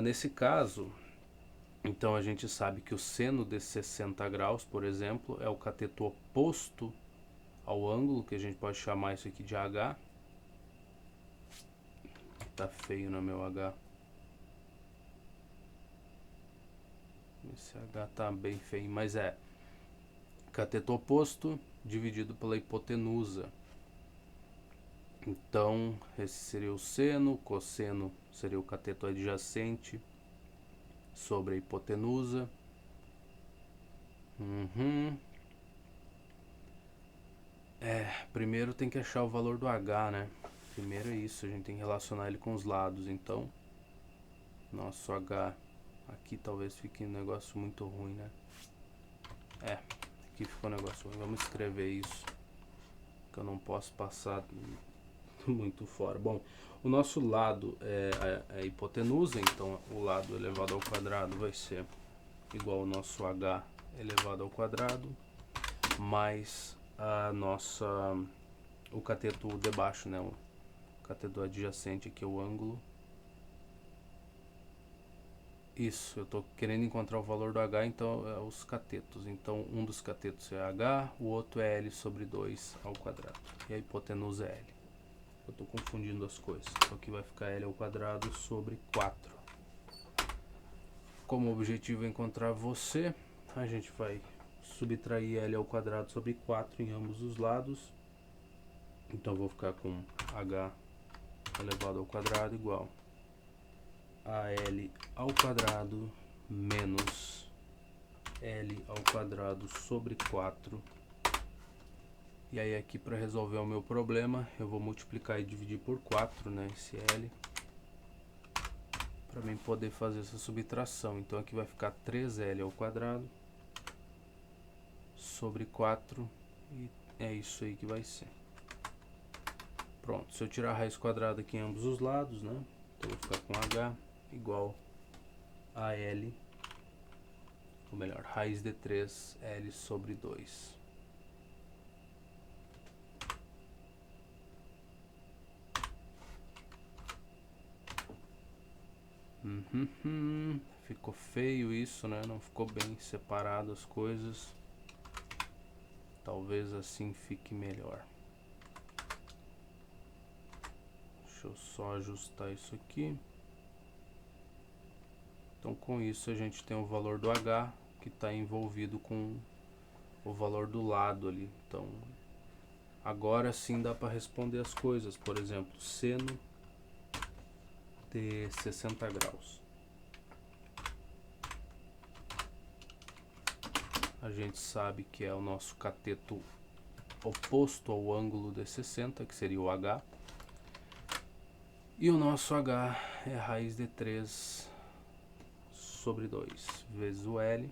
nesse caso, então a gente sabe que o seno de 60 graus, por exemplo, é o cateto oposto ao ângulo, que a gente pode chamar isso aqui de H. Tá feio no meu H. Esse H tá bem feio, mas cateto oposto dividido pela hipotenusa. Então, esse seria o seno, cosseno seria o cateto adjacente sobre a hipotenusa. Primeiro tem que achar o valor do H, né? Primeiro é isso, a gente tem que relacionar ele com os lados. Então, nosso H aqui talvez fique um negócio muito ruim, né? Aqui ficou um negócio ruim. Vamos escrever isso, que eu não posso passar muito fora. Bom, o nosso lado é a hipotenusa, então o lado elevado ao quadrado vai ser igual ao nosso H elevado ao quadrado, mais o cateto de baixo, né? O cateto adjacente aqui, o ângulo. Isso, eu estou querendo encontrar o valor do H, então os catetos. Então um dos catetos é H, o outro é L sobre 2 ao quadrado. E a hipotenusa é L. Eu estou confundindo as coisas. Então aqui vai ficar L ao quadrado sobre 4. Como o objetivo é encontrar você, a gente vai subtrair L ao quadrado sobre 4 em ambos os lados. Então vou ficar com H elevado ao quadrado igual a L ao quadrado menos L ao quadrado sobre 4. E aí aqui, para resolver o meu problema, eu vou multiplicar e dividir por 4, né, esse L, para mim poder fazer essa subtração. Então aqui vai ficar 3L ao quadrado sobre 4, e é isso aí que vai ser. Pronto, se eu tirar a raiz quadrada aqui em ambos os lados, né, então eu vou ficar com H igual a L, ou melhor, raiz de 3, L sobre 2. Ficou feio isso, né? Não ficou bem separado as coisas. Talvez assim fique melhor. Deixa eu só ajustar isso aqui. Então com isso a gente tem o valor do H, que está envolvido com o valor do lado ali. Então agora sim dá para responder as coisas. Por exemplo, seno de 60 graus. A gente sabe que é o nosso cateto oposto ao ângulo de 60, que seria o H. E o nosso H é raiz de 3 sobre 2 vezes o L.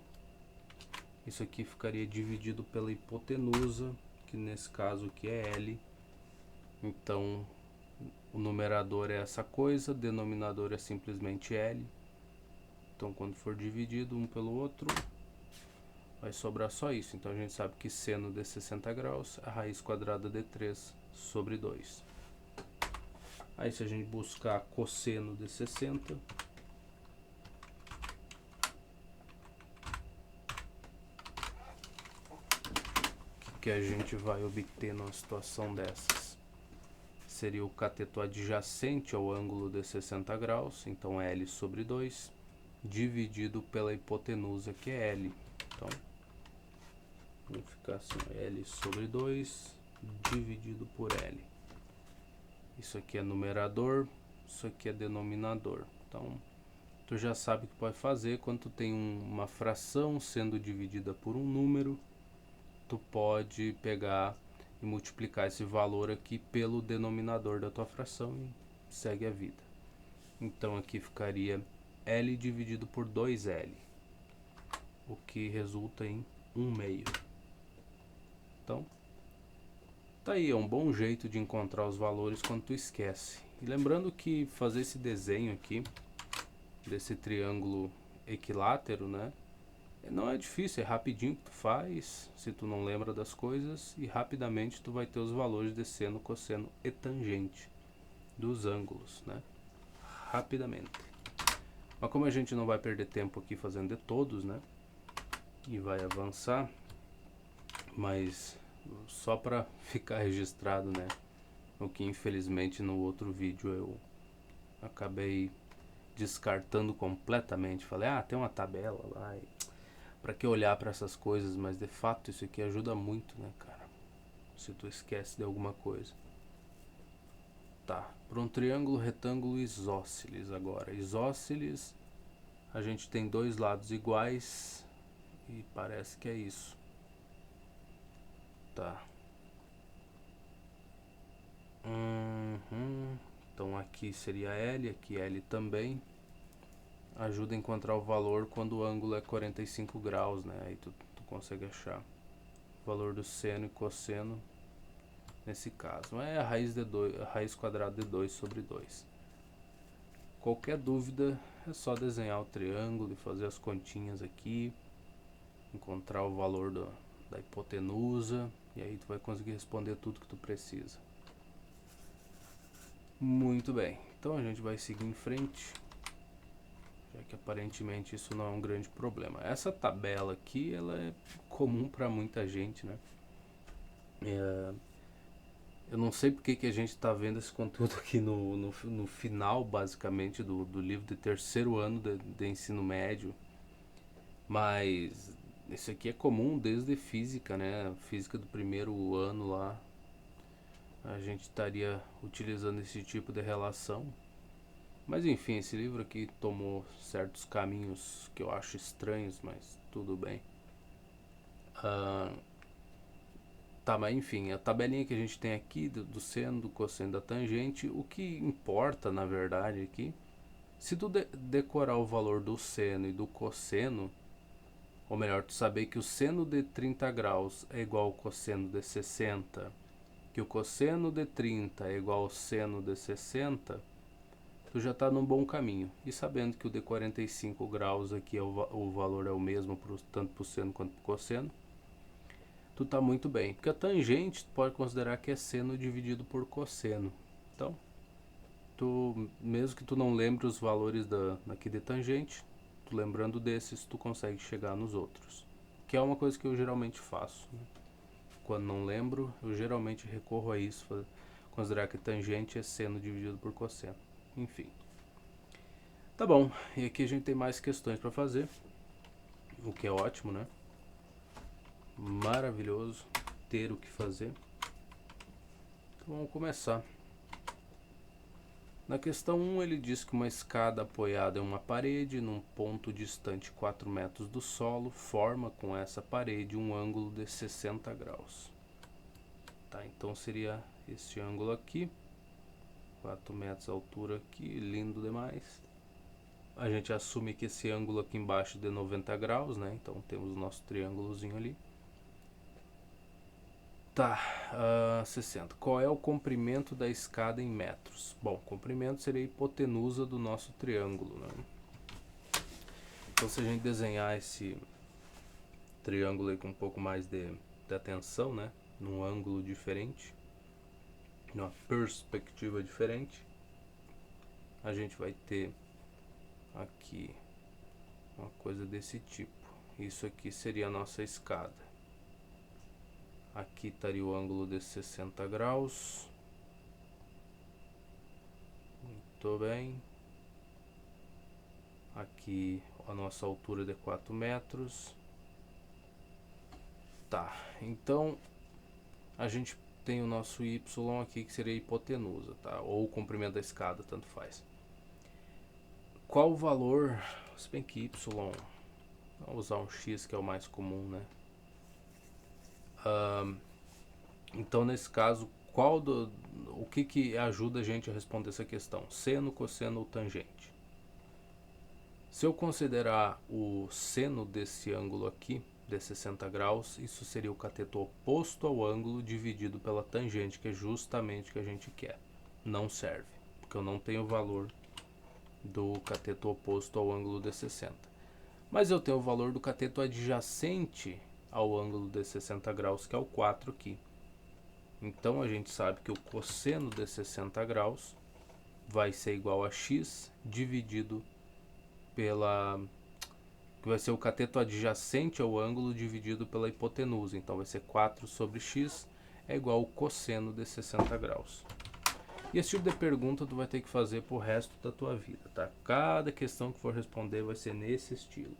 Isso aqui ficaria dividido pela hipotenusa, que nesse caso aqui é L. Então o numerador é essa coisa, o denominador é simplesmente L. Então quando for dividido um pelo outro, vai sobrar só isso. Então a gente sabe que seno de 60 graus é a raiz quadrada de 3 sobre 2. Aí se a gente buscar cosseno de 60, que a gente vai obter numa situação dessas? Seria o cateto adjacente ao ângulo de 60 graus, então L sobre 2, dividido pela hipotenusa, que é L. Então, vamos ficar assim, L sobre 2, dividido por L. Isso aqui é numerador, isso aqui é denominador. Então, tu já sabe o que pode fazer quando tu tem uma fração sendo dividida por um número. Tu pode pegar e multiplicar esse valor aqui pelo denominador da tua fração e segue a vida. Então aqui ficaria L dividido por 2L, o que resulta em 1/2. Então, tá aí, é um bom jeito de encontrar os valores quando tu esquece. E lembrando que fazer esse desenho aqui, desse triângulo equilátero, né? Não é difícil, é rapidinho que tu faz, se tu não lembra das coisas, e rapidamente tu vai ter os valores de seno, cosseno e tangente dos ângulos, né? Rapidamente. Mas como a gente não vai perder tempo aqui fazendo de todos, né? E vai avançar, mas só para ficar registrado, né? O que infelizmente no outro vídeo eu acabei descartando completamente. Falei, tem uma tabela lá e pra que olhar para essas coisas, mas de fato isso aqui ajuda muito, né, cara? Se tu esquece de alguma coisa. Tá, para um triângulo retângulo isósceles agora. Isósceles, a gente tem dois lados iguais e parece que é isso. Tá. Então aqui seria L, aqui L também. Ajuda a encontrar o valor quando o ângulo é 45 graus, né? Aí tu consegue achar o valor do seno e cosseno nesse caso. É a raiz quadrada de 2 sobre 2. Qualquer dúvida é só desenhar o triângulo e fazer as continhas aqui, encontrar o valor da hipotenusa, e aí tu vai conseguir responder tudo que tu precisa. Muito bem, então a gente vai seguir em frente, já que aparentemente isso não é um grande problema. Essa tabela aqui, ela é comum para muita gente, né? Eu não sei porque que a gente está vendo esse conteúdo aqui no final, basicamente, do livro de terceiro ano de ensino médio, mas isso aqui é comum desde física, né? Física do primeiro ano lá, a gente estaria utilizando esse tipo de relação. Mas enfim, esse livro aqui tomou certos caminhos que eu acho estranhos, mas tudo bem. Tá, mas enfim, a tabelinha que a gente tem aqui do seno, do cosseno, da tangente, o que importa na verdade aqui, se tu decorar o valor do seno e do cosseno, ou melhor, tu saber que o seno de 30 graus é igual ao cosseno de 60, que o cosseno de 30 é igual ao seno de 60, tu já está num bom caminho. E sabendo que o de 45 graus aqui o valor é o mesmo tanto para o seno quanto para o cosseno, tu tá muito bem. Porque a tangente tu pode considerar que é seno dividido por cosseno. Então, mesmo que tu não lembre os valores aqui de tangente, tu lembrando desses, tu consegue chegar nos outros. Que é uma coisa que eu geralmente faço, né? Quando não lembro, eu geralmente recorro a isso, considerar que tangente é seno dividido por cosseno. Enfim. Tá bom, e aqui a gente tem mais questões para fazer, o que é ótimo, né? Maravilhoso ter o que fazer. Então vamos começar. Na questão 1 ele diz que uma escada apoiada em uma parede num ponto distante 4 metros do solo forma com essa parede um ângulo de 60 graus. Tá, então seria este ângulo aqui, 4 metros de altura aqui, lindo demais. A gente assume que esse ângulo aqui embaixo é de 90 graus, né? Então temos o nosso triângulozinho ali. Tá, 60. Qual é o comprimento da escada em metros? Bom, comprimento seria a hipotenusa do nosso triângulo, né? Então se a gente desenhar esse triângulo aí com um pouco mais de atenção, né? Num ângulo diferente, numa perspectiva diferente, a gente vai ter aqui uma coisa desse tipo. Isso aqui seria a nossa escada. Aqui estaria o ângulo de 60 graus. Muito bem. Aqui a nossa altura de 4 metros. Tá, então a gente tem o nosso y aqui que seria a hipotenusa, tá? Ou o comprimento da escada, tanto faz. Qual o valor, se bem que y, vamos usar um x que é o mais comum, né? Então nesse caso, o que ajuda a gente a responder essa questão? Seno, cosseno ou tangente? Se eu considerar o seno desse ângulo aqui, de 60 graus, isso seria o cateto oposto ao ângulo dividido pela tangente, que é justamente o que a gente quer. Não serve, porque eu não tenho o valor do cateto oposto ao ângulo de 60. Mas eu tenho o valor do cateto adjacente ao ângulo de 60 graus, que é o 4 aqui. Então a gente sabe que o cosseno de 60 graus vai ser igual a x dividido pela... que vai ser o cateto adjacente ao ângulo dividido pela hipotenusa. Então vai ser 4 sobre x é igual ao cosseno de 60 graus. E esse tipo de pergunta tu vai ter que fazer pro resto da tua vida, tá? Cada questão que for responder vai ser nesse estilo.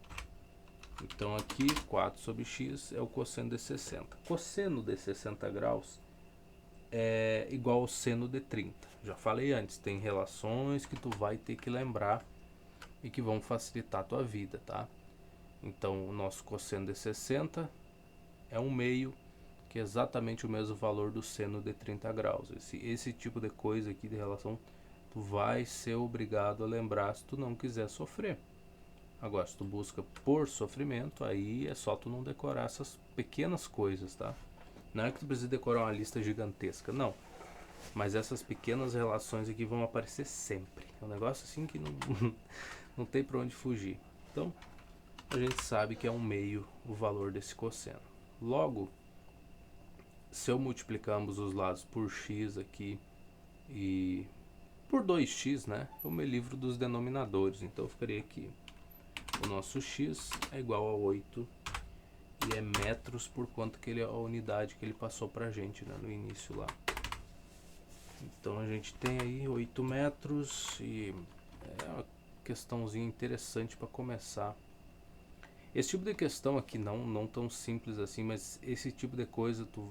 Então aqui 4 sobre x é o cosseno de 60. Cosseno de 60 graus é igual ao seno de 30. Já falei antes, tem relações que tu vai ter que lembrar e que vão facilitar a tua vida, tá? Então o nosso cosseno de 60 é 1/2, que é exatamente o mesmo valor do seno de 30 graus. Esse tipo de coisa aqui de relação, tu vai ser obrigado a lembrar se tu não quiser sofrer. Agora, se tu busca por sofrimento, aí é só tu não decorar essas pequenas coisas, tá? Não é que tu precisa decorar uma lista gigantesca, não. Mas essas pequenas relações aqui vão aparecer sempre. É um negócio assim que não, não tem pra onde fugir. Então, a gente sabe que é 1/2 o valor desse cosseno. Logo, se eu multiplicar ambos os lados por x aqui e por 2x, né? Eu me livro dos denominadores. Então, eu ficaria aqui. O nosso x é igual a 8 e é metros por quanto que ele é a unidade que ele passou pra gente, né, no início lá. Então a gente tem aí 8 metros e é uma questãozinha interessante para começar. Esse tipo de questão aqui não tão simples assim, mas esse tipo de coisa tu...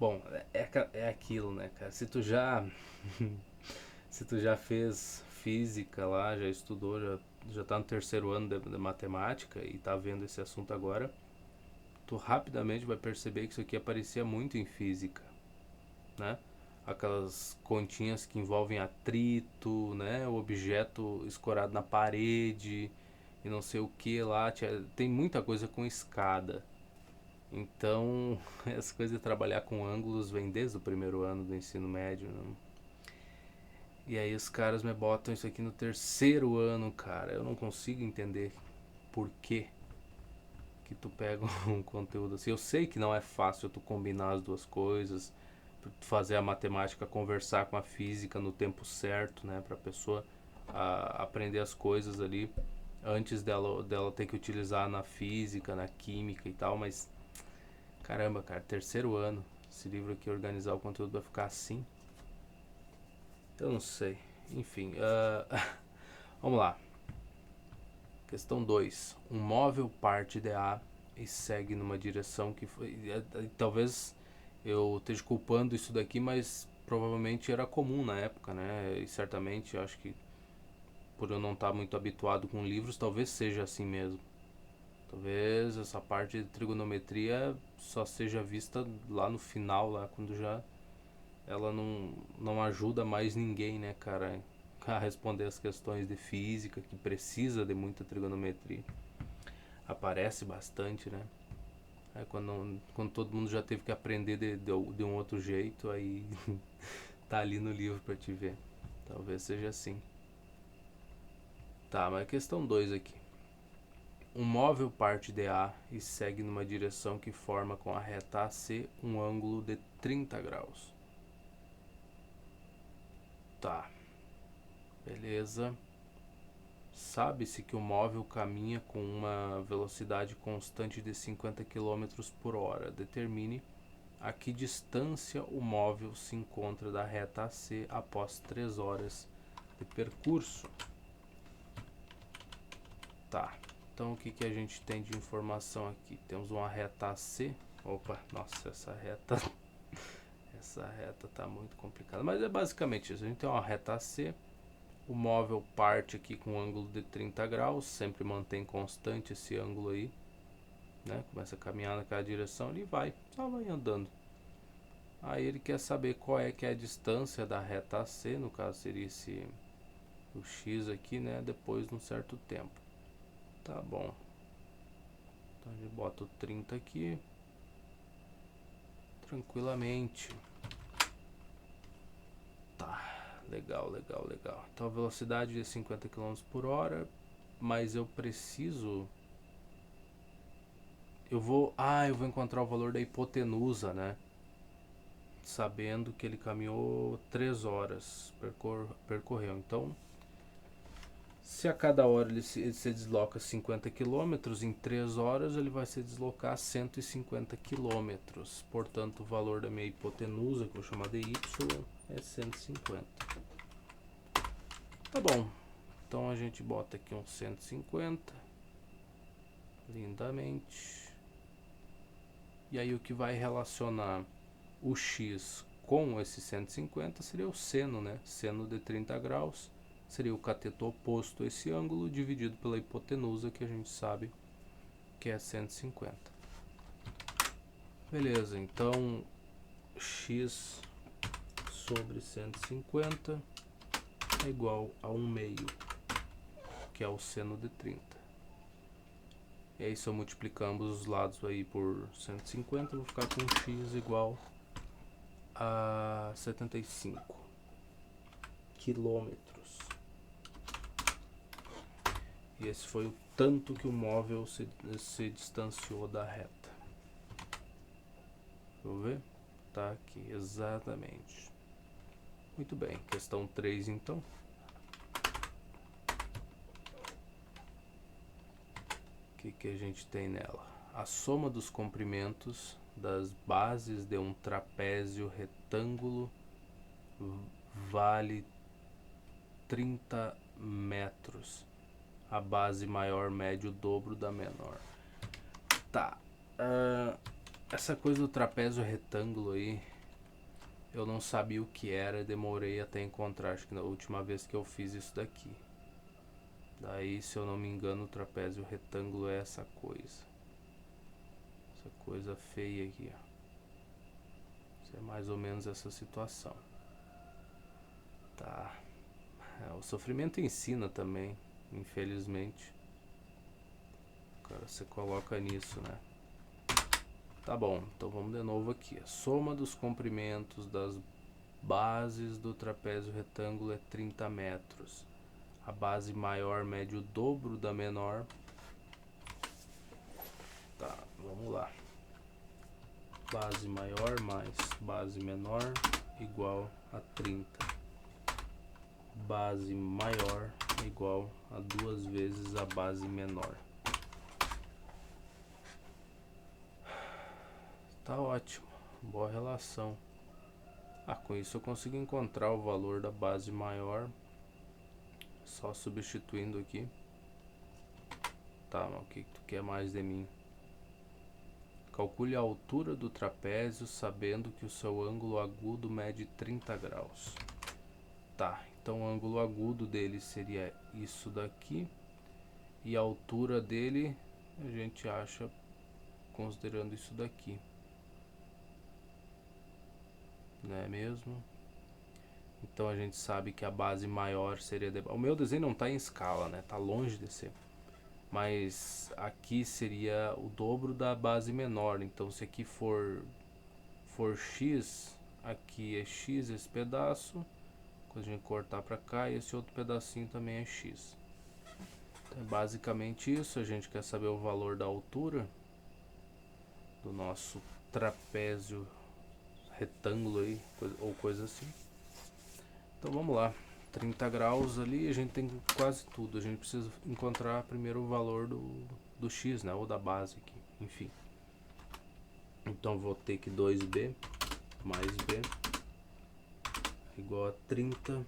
Bom, é aquilo, né, cara? Se tu já se tu já fez física lá, já estudou, já tá no terceiro ano de matemática e tá vendo esse assunto agora, tu rapidamente vai perceber que isso aqui aparecia muito em física, né? Aquelas continhas que envolvem atrito, né? O objeto escorado na parede e não sei o que lá. Tem muita coisa com escada. Então, essa coisa de trabalhar com ângulos vem desde o primeiro ano do ensino médio, né? E aí os caras me botam isso aqui no terceiro ano, cara. Eu não consigo entender por que tu pega um conteúdo assim. Eu sei que não é fácil tu combinar as duas coisas, fazer a matemática conversar com a física no tempo certo, né, pra pessoa aprender as coisas ali antes dela ter que utilizar na física, na química e tal, mas caramba, cara, terceiro ano, esse livro aqui, organizar o conteúdo vai ficar assim? Eu não sei. Enfim, vamos lá. Questão 2. Um móvel parte de A e segue numa direção que foi... talvez eu esteja culpando isso daqui, mas provavelmente era comum na época, né? E certamente, acho que por eu não estar muito habituado com livros, talvez seja assim mesmo. Talvez essa parte de trigonometria só seja vista lá no final, lá quando já ela não ajuda mais ninguém, né, cara? a responder as questões de física, que precisa de muita trigonometria. Aparece bastante, né? Aí quando todo mundo já teve que aprender de um outro jeito, aí tá ali no livro pra te ver. Talvez seja assim. Tá, mas questão 2 aqui. Um móvel parte de A e segue numa direção que forma com a reta AC um ângulo de 30 graus. Tá, beleza. Sabe-se que o móvel caminha com uma velocidade constante de 50 km por hora. Determine a que distância o móvel se encontra da reta AC após 3 horas de percurso. Tá, então o que a gente tem de informação aqui? Temos uma reta AC. Opa, nossa, essa reta tá muito complicada. Mas é basicamente isso. A gente tem uma reta AC. O móvel parte aqui com um ângulo de 30 graus. Sempre mantém constante esse ângulo aí, né? Começa a caminhar naquela direção, ele só vai andando. Aí ele quer saber qual é que é a distância da reta AC, no caso seria o X aqui, né? Depois de um certo tempo. Tá bom. Então a gente bota o 30 aqui. Tranquilamente. Tá, legal. Então a velocidade é 50 km por hora, mas eu preciso... eu vou encontrar o valor da hipotenusa, né? Sabendo que ele caminhou 3 horas, percorreu. Então, se a cada hora ele se desloca 50 km, em 3 horas ele vai se deslocar 150 km. Portanto, o valor da minha hipotenusa, que eu vou chamar de Y, é 150. Tá bom. Então a gente bota aqui um 150. Lindamente. E aí o que vai relacionar o X com esse 150 seria o seno, né? Seno de 30 graus seria o cateto oposto a esse ângulo dividido pela hipotenusa, que a gente sabe que é 150. Beleza, então X sobre 150 é igual a 1/2, que é o seno de 30. E aí se eu multiplicar ambos os lados aí por 150, eu vou ficar com X igual a 75 quilômetros. E esse foi o tanto que o móvel se distanciou da reta. Vou ver? Tá aqui, exatamente. Muito bem, questão 3 então. O que a gente tem nela? A soma dos comprimentos das bases de um trapézio retângulo vale 30 metros. A base maior mede o dobro da menor. Tá. Essa coisa do trapézio retângulo aí, eu não sabia o que era, demorei até encontrar. Acho que na última vez que eu fiz isso daqui. Daí, se eu não me engano, o trapézio retângulo é essa coisa. Essa coisa feia aqui, ó. Isso é mais ou menos essa situação. Tá. O sofrimento ensina também, infelizmente. Cara, você coloca nisso, né? Tá bom, então vamos de novo aqui. A soma dos comprimentos das bases do trapézio retângulo é 30 metros. A base maior mede o dobro da menor. Tá, vamos lá. Base maior mais base menor igual a 30. Base maior igual a 2 vezes a base menor. Tá ótimo, boa relação. Com isso eu consigo encontrar o valor da base maior, só substituindo aqui. Tá, mas o que tu quer mais de mim? Calcule a altura do trapézio sabendo que o seu ângulo agudo mede 30 graus. Tá, então o ângulo agudo dele seria isso daqui. E a altura dele a gente acha considerando isso daqui. Não é mesmo? Então a gente sabe que a base maior seria... O meu desenho não está em escala, né? Está longe de ser. Mas aqui seria o dobro da base menor. Então se aqui for x, aqui é x esse pedaço. Quando a gente cortar para cá, esse outro pedacinho também é x. Então é basicamente isso. A gente quer saber o valor da altura do nosso trapézio retângulo aí, ou coisa assim. Então vamos lá, 30 graus ali, a gente tem quase tudo. A gente precisa encontrar primeiro o valor do x, né, ou da base aqui, enfim. Então vou ter que 2b mais b igual a 30.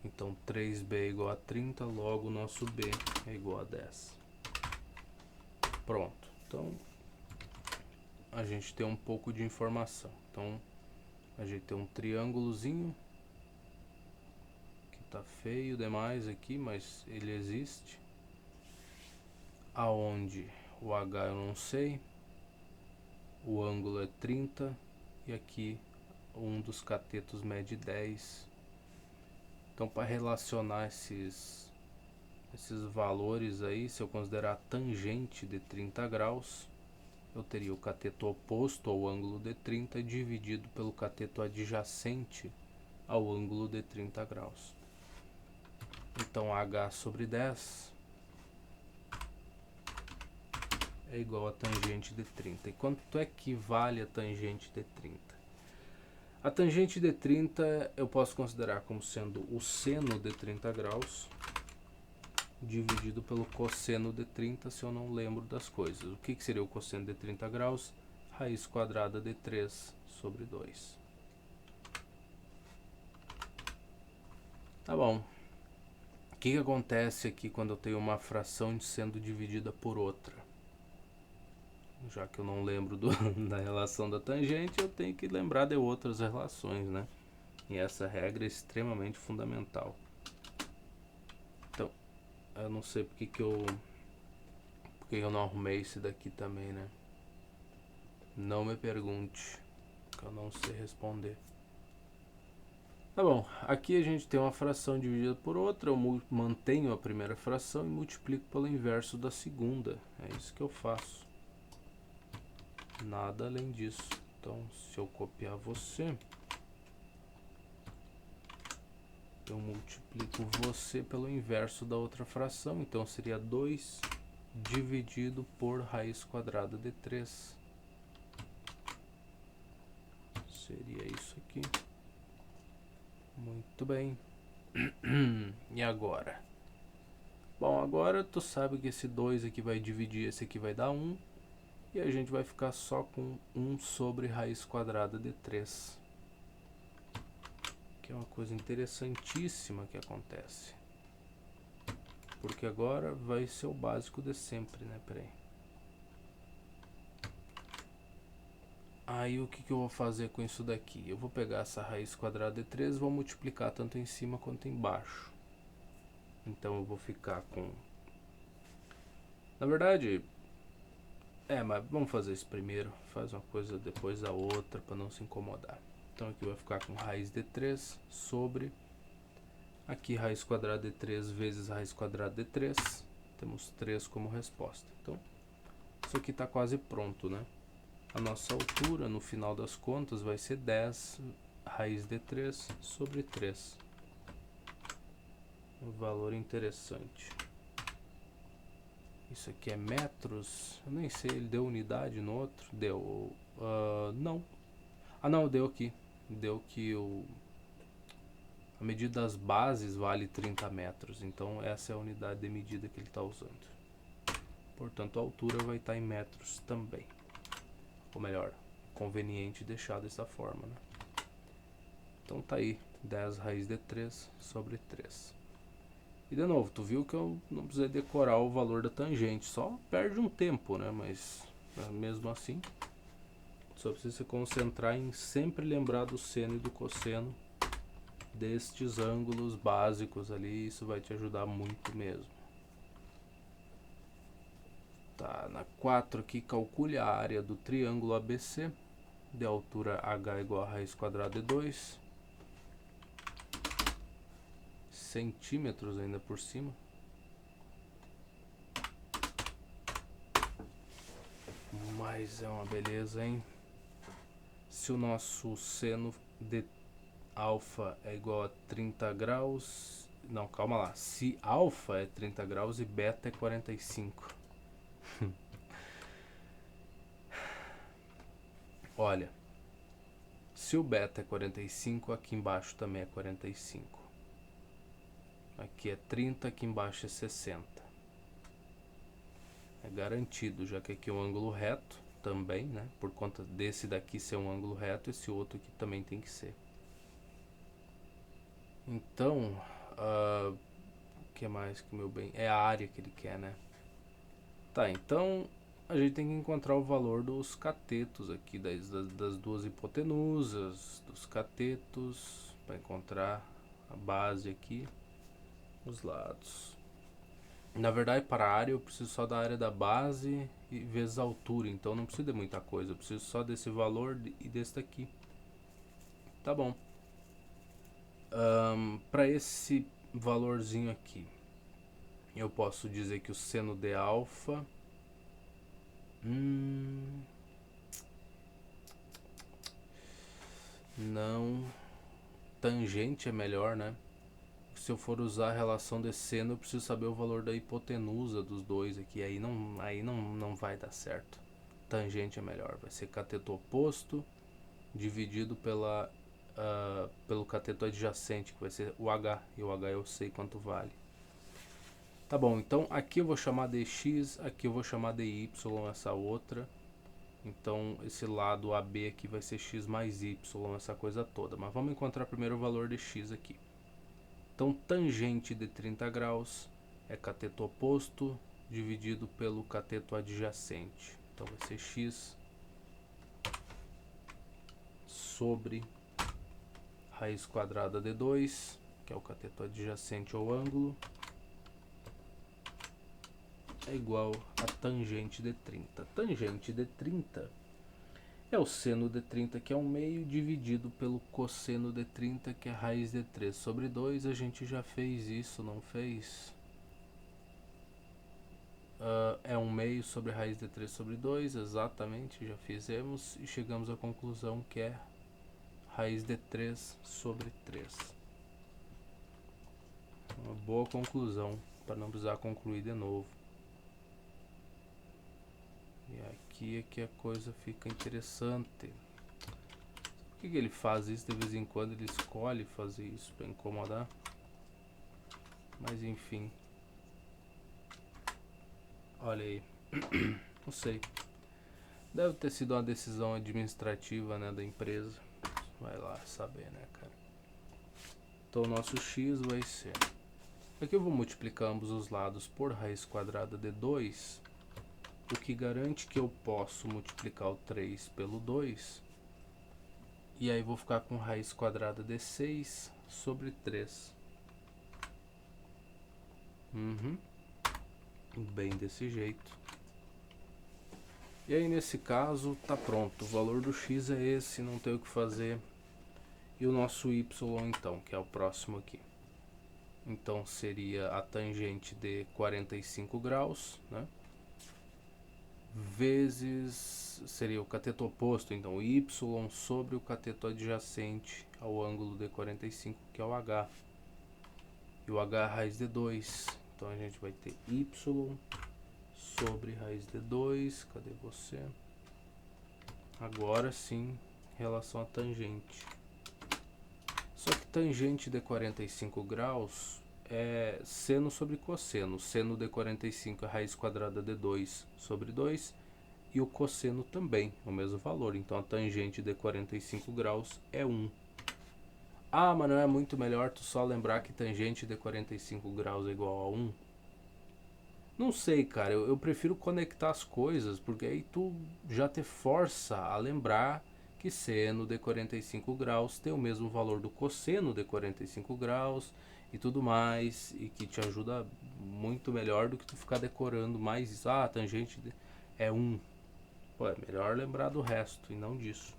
Então 3b é igual a 30, logo o nosso b é igual a 10. Pronto, então a gente tem um pouco de informação. Então a gente tem um triângulozinho que tá feio demais aqui, mas ele existe. Aonde o H eu não sei, o ângulo é 30 e aqui um dos catetos mede 10. Então para relacionar esses valores aí, se eu considerar a tangente de 30 graus, eu teria o cateto oposto ao ângulo de 30 dividido pelo cateto adjacente ao ângulo de 30 graus. Então H sobre 10 é igual a tangente de 30. E quanto é que vale a tangente de 30? A tangente de 30 eu posso considerar como sendo o seno de 30 graus dividido pelo cosseno de 30, se eu não lembro das coisas. O que seria o cosseno de 30 graus? Raiz quadrada de 3 sobre 2. Tá bom. O que acontece aqui quando eu tenho uma fração sendo dividida por outra? Já que eu não lembro da relação da tangente, eu tenho que lembrar de outras relações, né? E essa regra é extremamente fundamental. Então, eu não sei porque que eu não arrumei esse daqui também, né? Não me pergunte, que eu não sei responder. Tá bom, aqui a gente tem uma fração dividida por outra, eu mantenho a primeira fração e multiplico pelo inverso da segunda. É isso que eu faço. Nada além disso. Então, se eu copiar você, eu multiplico você pelo inverso da outra fração. Então, seria 2 dividido por raiz quadrada de 3. Seria isso aqui. Muito bem. E agora? Bom, agora tu sabe que esse 2 aqui vai dividir, esse aqui vai dar 1. E a gente vai ficar só com 1 sobre raiz quadrada de 3. Que é uma coisa interessantíssima que acontece. Porque agora vai ser o básico de sempre, né? Peraí. Aí o que eu vou fazer com isso daqui? Eu vou pegar essa raiz quadrada de 3 e vou multiplicar tanto em cima quanto embaixo. Então eu vou ficar com... Na verdade... mas vamos fazer isso primeiro. Faz uma coisa depois da outra para não se incomodar. Então aqui vai ficar com raiz de 3 sobre... Aqui raiz quadrada de 3 vezes raiz quadrada de 3. Temos 3 como resposta. Então isso aqui está quase pronto, né? A nossa altura, no final das contas, vai ser 10 raiz de 3 sobre 3. Um valor interessante. Isso aqui é metros. Eu nem sei, ele deu unidade no outro? Deu. Não. Ah, não, deu aqui. Deu que a medida das bases vale 30 metros. Então, essa é a unidade de medida que ele está usando. Portanto, a altura vai estar em metros também. Ou melhor, conveniente deixar dessa forma, né? Então tá aí, 10 raiz de 3 sobre 3. E de novo, tu viu que eu não precisei decorar o valor da tangente, só perde um tempo, né? Mas mesmo assim, só precisa se concentrar em sempre lembrar do seno e do cosseno destes ângulos básicos ali, isso vai te ajudar muito mesmo. Tá, na 4 aqui, calcule a área do triângulo ABC, de altura h igual a raiz quadrada de 2. centímetros ainda por cima. Mas é uma beleza, hein? Se o nosso seno de alfa é igual a 30 graus... Não, calma lá. Se alfa é 30 graus e beta é 45. Olha, se o beta é 45, aqui embaixo também é 45. Aqui é 30, aqui embaixo é 60. É garantido, já que aqui é um ângulo reto também, né? Por conta desse daqui ser um ângulo reto, esse outro aqui também tem que ser. Então, o que mais que meu bem? É a área que ele quer, né? Tá, então a gente tem que encontrar o valor dos catetos aqui, das duas hipotenusas, dos catetos, para encontrar a base aqui, os lados. Na verdade, para a área eu preciso só da área da base e vezes a altura, então não preciso de muita coisa, eu preciso só desse valor e desse daqui. Tá bom. Para esse valorzinho aqui, eu posso dizer que o seno de alfa... Não. Tangente é melhor, né? Se eu for usar a relação de seno, eu preciso saber o valor da hipotenusa dos dois aqui. Aí não vai dar certo. Tangente é melhor. Vai ser cateto oposto dividido pelo cateto adjacente, que vai ser o H. E o H eu sei quanto vale. Tá bom, então aqui eu vou chamar de X, aqui eu vou chamar de Y, essa outra. Então esse lado AB aqui vai ser X mais Y, essa coisa toda. Mas vamos encontrar primeiro o valor de X aqui. Então tangente de 30 graus é cateto oposto dividido pelo cateto adjacente. Então vai ser X sobre raiz quadrada de 2, que é o cateto adjacente ao ângulo, é igual a tangente de 30. Tangente de 30 é o seno de 30, que é 1/2, dividido pelo cosseno de 30, que é raiz de 3 sobre 2. A gente já fez isso, não fez? É 1/2 sobre raiz de 3 sobre 2, exatamente, já fizemos. E chegamos à conclusão que é raiz de 3 sobre 3. Uma boa conclusão, para não precisar concluir de novo. E aqui é que a coisa fica interessante. Por que ele faz isso de vez em quando? Ele escolhe fazer isso para incomodar. Mas enfim. Olha aí. Não sei. Deve ter sido uma decisão administrativa, né, da empresa. Vai lá saber, né, cara. Então o nosso x vai ser... Aqui eu vou multiplicar ambos os lados por raiz quadrada de 2. O que garante que eu posso multiplicar o 3 pelo 2. E aí vou ficar com raiz quadrada de 6 sobre 3. Bem desse jeito. E aí nesse caso tá pronto. O valor do x é esse, não tem o que fazer. E o nosso y então, que é o próximo aqui. Então seria a tangente de 45 graus, né? Vezes, seria o cateto oposto, então y sobre o cateto adjacente ao ângulo de 45, que é o h. E o h é raiz de 2, então a gente vai ter y sobre raiz de 2, cadê você? Agora sim, em relação à tangente. Só que tangente de 45 graus é seno sobre cosseno. Seno de 45 é raiz quadrada de 2 sobre 2. E o cosseno também, o mesmo valor. Então a tangente de 45 graus é 1. Ah, mas não é muito melhor tu só lembrar que tangente de 45 graus é igual a 1? Não sei, cara. Eu prefiro conectar as coisas, porque aí tu já te força a lembrar que seno de 45 graus tem o mesmo valor do cosseno de 45 graus e tudo mais, e que te ajuda muito melhor do que tu ficar decorando mais isso. Ah, tangente é 1. Pô, é melhor lembrar do resto e não disso,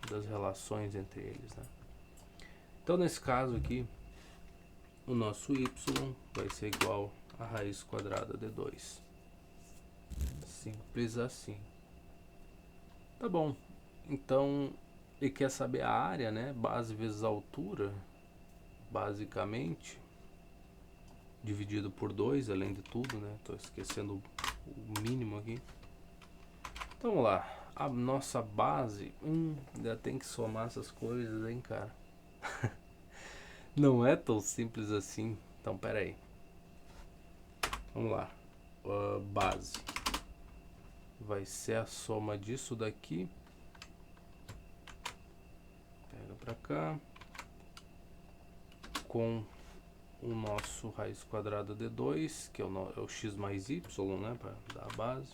das relações entre eles, né? Então nesse caso aqui, o nosso y vai ser igual a raiz quadrada de 2. Simples assim. Tá bom. Então, ele quer saber a área, né? Base vezes altura, basicamente, dividido por 2, além de tudo, né? Tô esquecendo o mínimo aqui. Então, vamos lá. A nossa base, ainda tem que somar essas coisas, hein, cara? Não é tão simples assim. Então, pera aí. Vamos lá. Base vai ser a soma disso daqui. Pega pra cá. Com o nosso raiz quadrada de 2, que é o x mais y, né? Pra dar a base.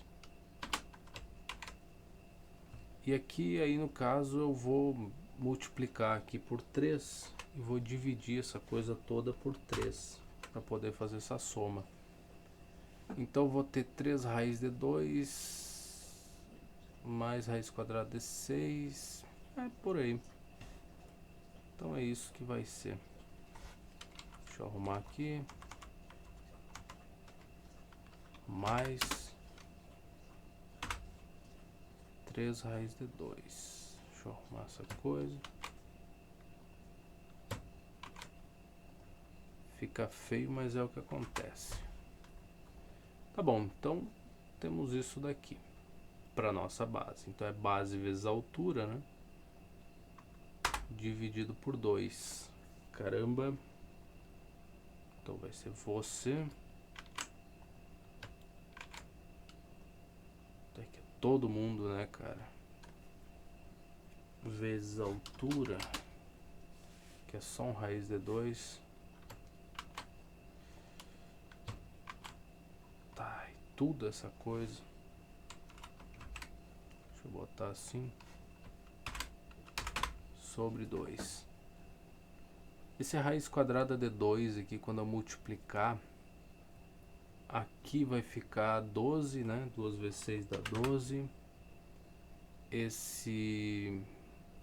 E aqui, aí no caso, eu vou multiplicar aqui por 3 e vou dividir essa coisa toda por 3 para poder fazer essa soma. Então, eu vou ter 3 raiz de 2 mais raiz quadrada de 6, por aí. Então, é isso que vai ser. Deixa eu arrumar aqui. Mais 3 raiz de 2. Deixa eu arrumar essa coisa. Fica feio, mas é o que acontece. Tá bom, então temos isso daqui para nossa base. Então é base vezes altura, né? Dividido por 2. Caramba. Então vai ser você. Até que é todo mundo, né, cara? Vezes altura, que é só um raiz de 2. Tá, e tudo essa coisa. Deixa eu botar assim. Sobre 2. Esse raiz quadrada de 2 aqui, quando eu multiplicar, aqui vai ficar 12, né? 2 vezes 6 dá 12. Esse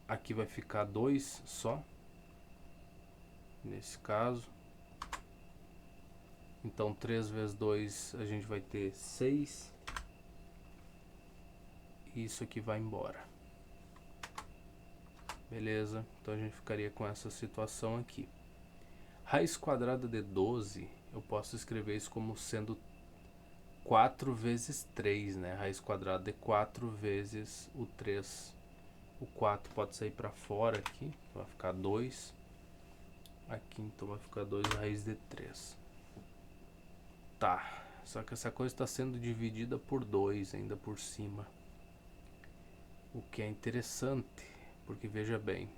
aqui vai ficar 2 só, nesse caso. Então 3 vezes 2 a gente vai ter 6. E isso aqui vai embora. Beleza? Então a gente ficaria com essa situação aqui. Raiz quadrada de 12, eu posso escrever isso como sendo 4 vezes 3, né? Raiz quadrada de 4 vezes o 3. O 4 pode sair para fora aqui, vai ficar 2. Aqui então vai ficar 2 raiz de 3. Tá, só que essa coisa está sendo dividida por 2 ainda por cima. O que é interessante, porque veja bem,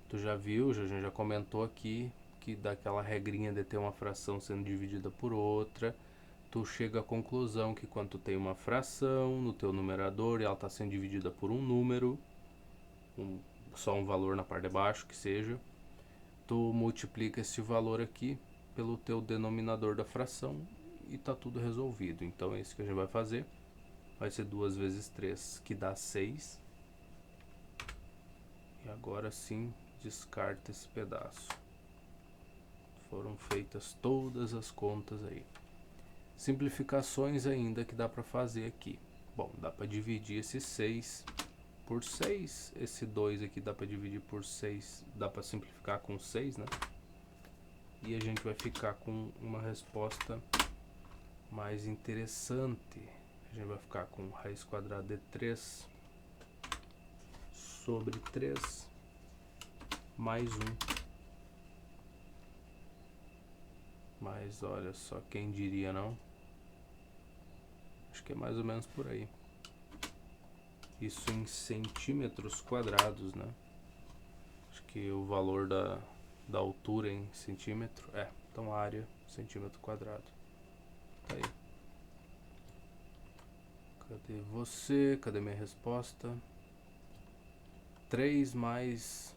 tu já viu, a gente já comentou aqui, que daquela regrinha de ter uma fração sendo dividida por outra, tu chega à conclusão que quando tu tem uma fração no teu numerador e ela está sendo dividida por um número, só um valor na parte de baixo que seja, tu multiplica esse valor aqui pelo teu denominador da fração e tá tudo resolvido. Então é isso que a gente vai fazer. Vai ser 2 vezes 3, que dá 6. E agora sim, descarta esse pedaço. Foram feitas todas as contas aí. Simplificações ainda que dá para fazer aqui. Bom, dá para dividir esse 6 por 6. Esse 2 aqui dá para dividir por 6. Dá para simplificar com 6, né? E a gente vai ficar com uma resposta mais interessante. A gente vai ficar com raiz quadrada de 3 sobre 3 mais 1. Mas olha só, quem diria, não? Acho que é mais ou menos por aí. Isso em centímetros quadrados, né? Acho que o valor da altura em centímetro. Então área, centímetro quadrado. Tá aí. Cadê você? Cadê minha resposta? 3 mais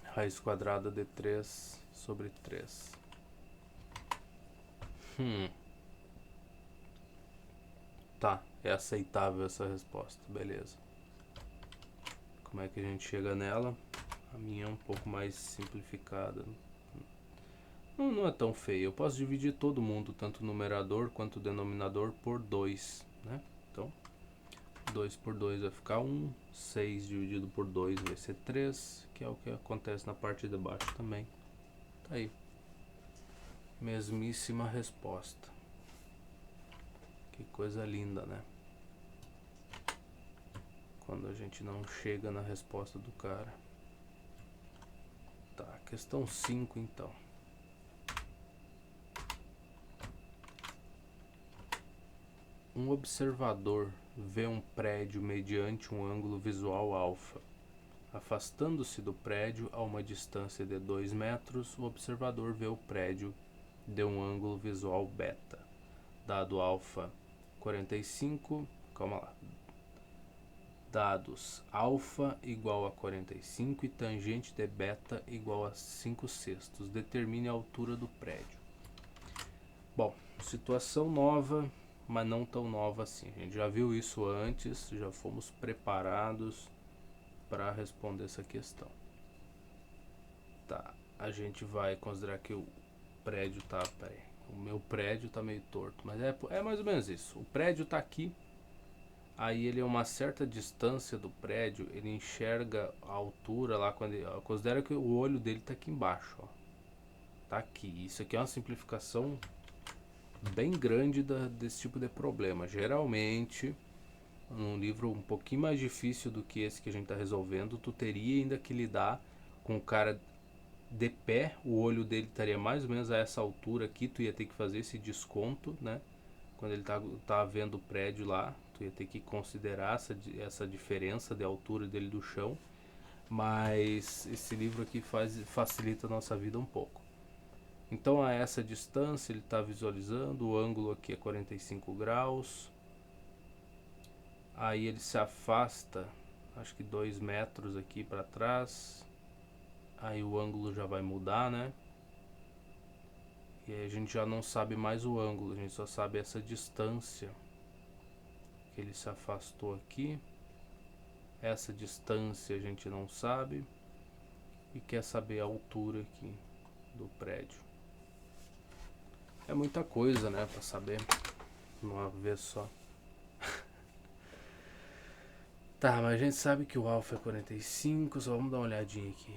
raiz quadrada de 3 sobre 3. Tá, é aceitável essa resposta, beleza. Como é que a gente chega nela? A minha é um pouco mais simplificada. Não é tão feio. Eu posso dividir todo mundo, tanto o numerador quanto o denominador, por 2, né? Então, 2 por 2 vai ficar 1, 6 dividido por 2 vai ser 3, que é o que acontece na parte de baixo também. Tá aí. Mesmíssima resposta. Que coisa linda, né? Quando a gente não chega na resposta do cara. Tá, questão 5 então. Um observador vê um prédio mediante um ângulo visual alfa. Afastando-se do prédio a uma distância de 2 metros, o observador vê o prédio de um ângulo visual beta. Dado alfa 45, calma lá. Dados alfa igual a 45 e tangente de beta igual a 5/6. Determine a altura do prédio. Bom, situação nova, mas não tão nova assim. A gente já viu isso antes, já fomos preparados para responder essa questão. Tá, a gente vai considerar que o prédio tá... Peraí, o meu prédio tá meio torto, mas é mais ou menos isso. O prédio tá aqui, aí ele a uma certa distância do prédio, ele enxerga a altura lá, quando ele, considera que o olho dele tá aqui embaixo, ó. Tá aqui. Isso aqui é uma simplificação bem grande desse tipo de problema. Geralmente, num livro um pouquinho mais difícil do que esse que a gente está resolvendo, tu teria ainda que lidar com o cara de pé, o olho dele estaria mais ou menos a essa altura aqui, tu ia ter que fazer esse desconto, né? Quando ele tá vendo o prédio lá, tu ia ter que considerar essa diferença de altura dele do chão, mas esse livro aqui facilita a nossa vida um pouco. Então a essa distância ele está visualizando, o ângulo aqui é 45 graus, aí ele se afasta, acho que 2 metros aqui para trás, aí o ângulo já vai mudar, né? E aí a gente já não sabe mais o ângulo, a gente só sabe essa distância que ele se afastou aqui. Essa distância a gente não sabe e quer saber a altura aqui do prédio. É muita coisa, né, para saber uma vez só. Tá, mas a gente sabe que o alfa é 45, só vamos dar uma olhadinha aqui.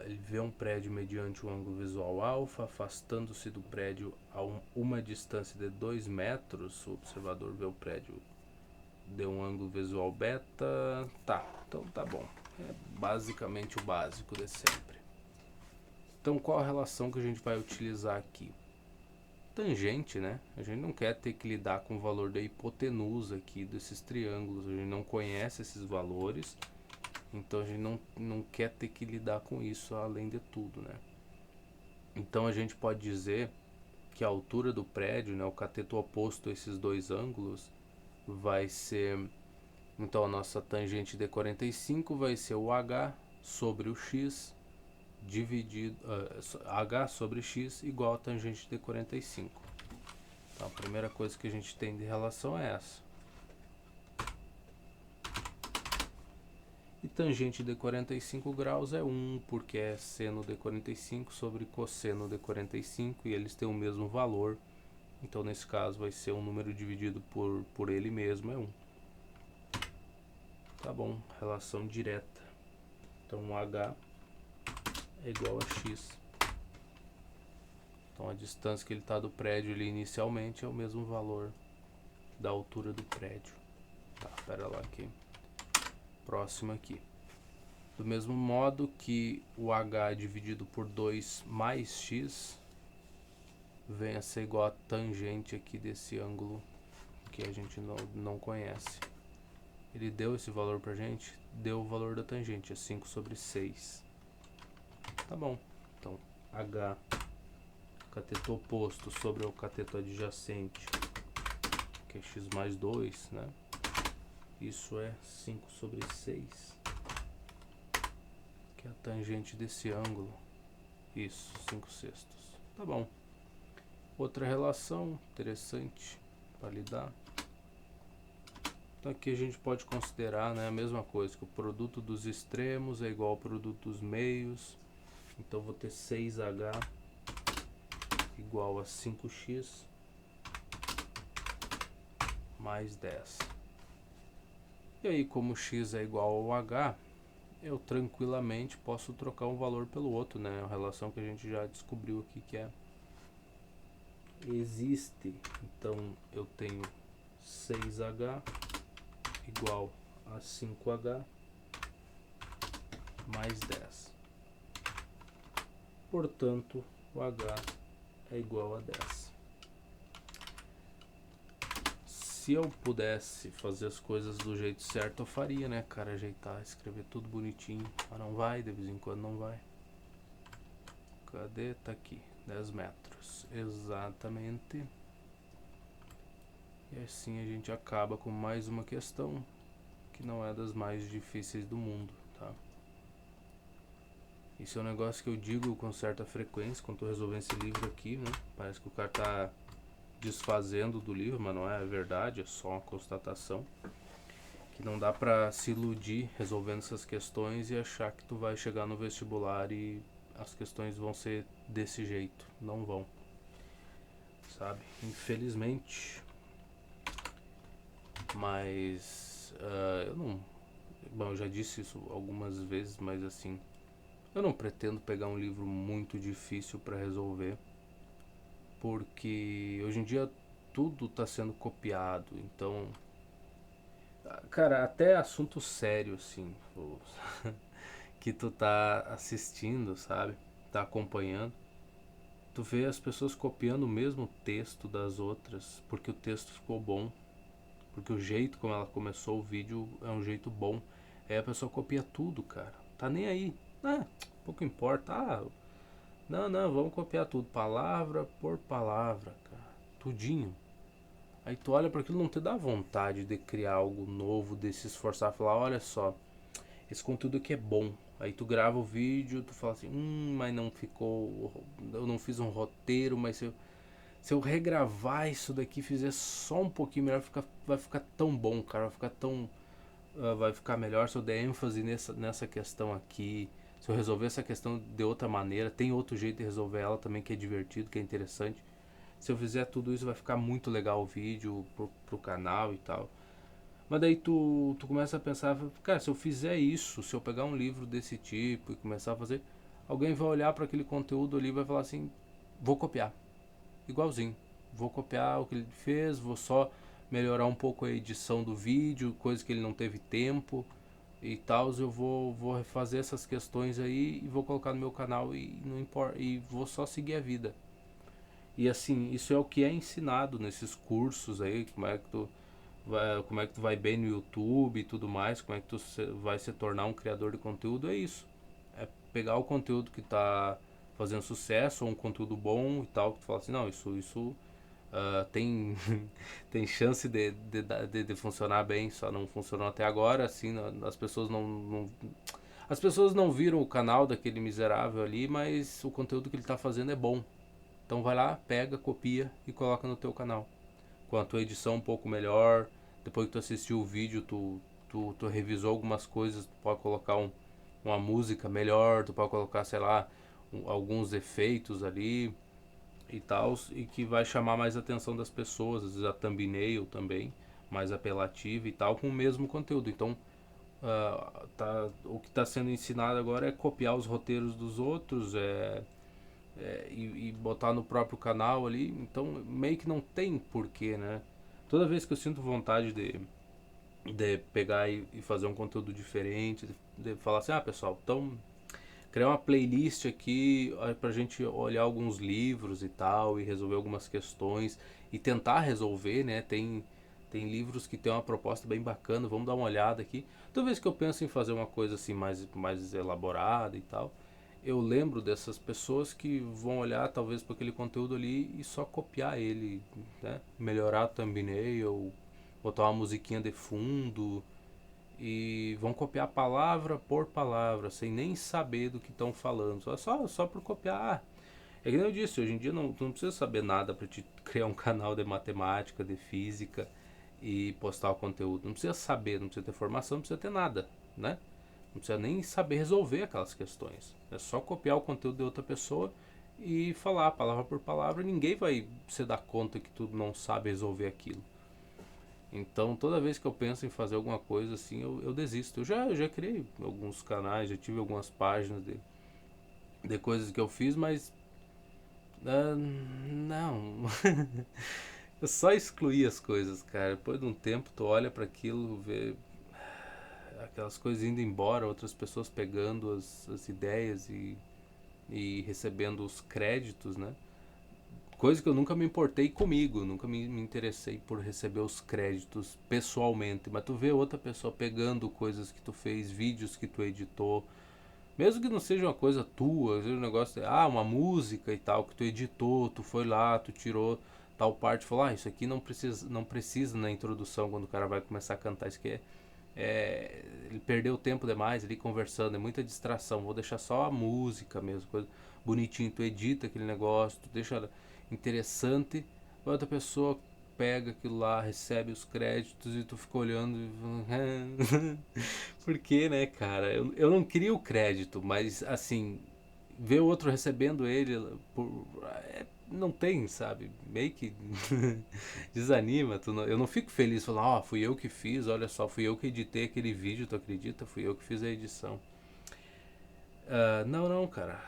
Ele vê um prédio mediante um ângulo visual alfa, afastando-se do prédio a uma distância de 2 metros. O observador vê o prédio de um ângulo visual beta. Tá, então tá bom. É basicamente o básico de sempre. Então qual a relação que a gente vai utilizar aqui? Tangente, né? A gente não quer ter que lidar com o valor da hipotenusa aqui desses triângulos. A gente não conhece esses valores. Então a gente não quer ter que lidar com isso além de tudo, né? Então a gente pode dizer que a altura do prédio, né, o cateto oposto a esses dois ângulos, vai ser... Então a nossa tangente de 45 vai ser o h sobre o x dividido... h sobre x igual a tangente de 45. Então a primeira coisa que a gente tem de relação é essa. E tangente de 45 graus é 1, porque é seno de 45 sobre cosseno de 45 e eles têm o mesmo valor. Então nesse caso vai ser um número dividido por ele mesmo, é 1. Tá bom, relação direta. Então h é igual a x. Então a distância que ele está do prédio ali inicialmente é o mesmo valor da altura do prédio. Tá, pera lá aqui. Próximo aqui. Do mesmo modo que o h dividido por 2 mais x vem a ser igual a tangente aqui desse ângulo que a gente não conhece. Ele deu esse valor pra gente, deu o valor da tangente, é 5 sobre 6. Tá bom, então h, cateto oposto sobre o cateto adjacente, que é x mais 2, né? Isso é 5 sobre 6, que é a tangente desse ângulo. Isso, 5/6. Tá bom. Outra relação interessante para lidar. Então aqui a gente pode considerar, né, a mesma coisa, que o produto dos extremos é igual ao produto dos meios. Então vou ter 6h igual a 5x mais 10. E aí, como x é igual ao h, eu tranquilamente posso trocar um valor pelo outro, né? A relação que a gente já descobriu aqui que existe. Então eu tenho 6h igual a 5h mais 10. Portanto, o h é igual a 10. Se eu pudesse fazer as coisas do jeito certo, eu faria, né, cara? Ajeitar, escrever tudo bonitinho. Mas não vai, de vez em quando não vai. Cadê? Tá aqui, 10 metros. Exatamente. E assim a gente acaba com mais uma questão que não é das mais difíceis do mundo, tá? Isso é um negócio que eu digo com certa frequência quando tô resolvendo esse livro aqui, né? Parece que o cara tá desfazendo do livro, mas não é verdade, é só uma constatação. Que não dá pra se iludir resolvendo essas questões e achar que tu vai chegar no vestibular e as questões vão ser desse jeito. Não vão, sabe? Infelizmente. Mas eu não... Bom, eu já disse isso algumas vezes, mas assim... Eu não pretendo pegar um livro muito difícil pra resolver. Porque hoje em dia tudo tá sendo copiado, então... Cara, até assunto sério, assim, que tu tá assistindo, sabe? Tá acompanhando. Tu vê as pessoas copiando o mesmo texto das outras, porque o texto ficou bom. Porque o jeito como ela começou o vídeo é um jeito bom. Aí a pessoa copia tudo, cara. Tá nem aí. Ah, pouco importa. Não, vamos copiar tudo. Palavra por palavra, cara. Tudinho. Aí tu olha para aquilo, não te dá vontade de criar algo novo, de se esforçar, falar, olha só, esse conteúdo aqui é bom. Aí tu grava o vídeo, tu fala assim, mas não ficou, eu não fiz um roteiro, mas se eu regravar isso daqui, fizer só um pouquinho melhor, vai ficar tão bom, cara, vai ficar tão, vai ficar melhor se eu der ênfase nessa questão aqui, se eu resolver essa questão de outra maneira, tem outro jeito de resolver ela também que é divertido, que é interessante. Se eu fizer tudo isso vai ficar muito legal o vídeo pro canal e tal. Mas daí tu começa a pensar, cara, se eu fizer isso, se eu pegar um livro desse tipo e começar a fazer, alguém vai olhar para aquele conteúdo ali e vai falar assim, vou copiar, igualzinho. Vou copiar o que ele fez, vou só melhorar um pouco a edição do vídeo, coisa que ele não teve tempo e tal, eu vou refazer essas questões aí e vou colocar no meu canal e não importa, e vou só seguir a vida. E assim, isso é o que é ensinado nesses cursos aí, como é que tu vai bem no YouTube e tudo mais, como é que tu vai se tornar um criador de conteúdo, é isso. É pegar o conteúdo que tá fazendo sucesso, ou um conteúdo bom e tal, que tu fala assim, não, isso tem, tem chance de funcionar bem, só não funcionou até agora, assim, as pessoas as pessoas não viram o canal daquele miserável ali, mas o conteúdo que ele tá fazendo é bom. Então vai lá, pega, copia e coloca no teu canal. Com a tua edição um pouco melhor, depois que tu assistiu o vídeo, tu revisou algumas coisas, tu pode colocar uma música melhor, tu pode colocar, sei lá, alguns efeitos ali e tal, e que vai chamar mais a atenção das pessoas, às vezes a thumbnail também, mais apelativa e tal, com o mesmo conteúdo. Então, o que está sendo ensinado agora é copiar os roteiros dos outros, e botar no próprio canal ali, então meio que não tem porquê, né? Toda vez que eu sinto vontade de pegar e fazer um conteúdo diferente, de falar assim, pessoal, então criar uma playlist aqui pra gente olhar alguns livros e tal, e resolver algumas questões, e tentar resolver, né? Tem livros que tem uma proposta bem bacana, vamos dar uma olhada aqui. Toda vez que eu penso em fazer uma coisa assim mais elaborada e tal, eu lembro dessas pessoas que vão olhar talvez para aquele conteúdo ali e só copiar ele, né? Melhorar a thumbnail, botar uma musiquinha de fundo e vão copiar palavra por palavra, sem nem saber do que estão falando, só por copiar. É que nem eu disse, hoje em dia tu não precisa saber nada para te criar um canal de matemática, de física e postar o conteúdo. Não precisa saber, não precisa ter formação, não precisa ter nada, né? Não precisa nem saber resolver aquelas questões. É só copiar o conteúdo de outra pessoa e falar palavra por palavra. Ninguém vai se dar conta que tu não sabe resolver aquilo. Então, toda vez que eu penso em fazer alguma coisa assim, eu desisto. Eu já criei alguns canais, já tive algumas páginas de coisas que eu fiz, mas não. Eu só excluí as coisas, cara. Depois de um tempo, tu olha para aquilo, vê aquelas coisas indo embora, outras pessoas pegando as ideias e recebendo os créditos, né? Coisa que eu nunca me importei comigo, nunca me interessei por receber os créditos pessoalmente. Mas tu vê outra pessoa pegando coisas que tu fez, vídeos que tu editou, mesmo que não seja uma coisa tua, seja um negócio, uma música e tal, que tu editou, tu foi lá, tu tirou tal parte, falou, isso aqui não precisa na introdução quando o cara vai começar a cantar, isso aqui ele perdeu tempo demais ali conversando, é muita distração, vou deixar só a música mesmo, coisa bonitinho, tu edita aquele negócio, tu deixa interessante, a outra pessoa pega aquilo lá, recebe os créditos e tu fica olhando e por que, né, cara? Eu não queria o crédito, mas assim, ver o outro recebendo ele não tem, sabe? Meio que desanima. Eu não fico feliz falando, fui eu que fiz, olha só, fui eu que editei aquele vídeo, tu acredita? Fui eu que fiz a edição. Não, não, cara.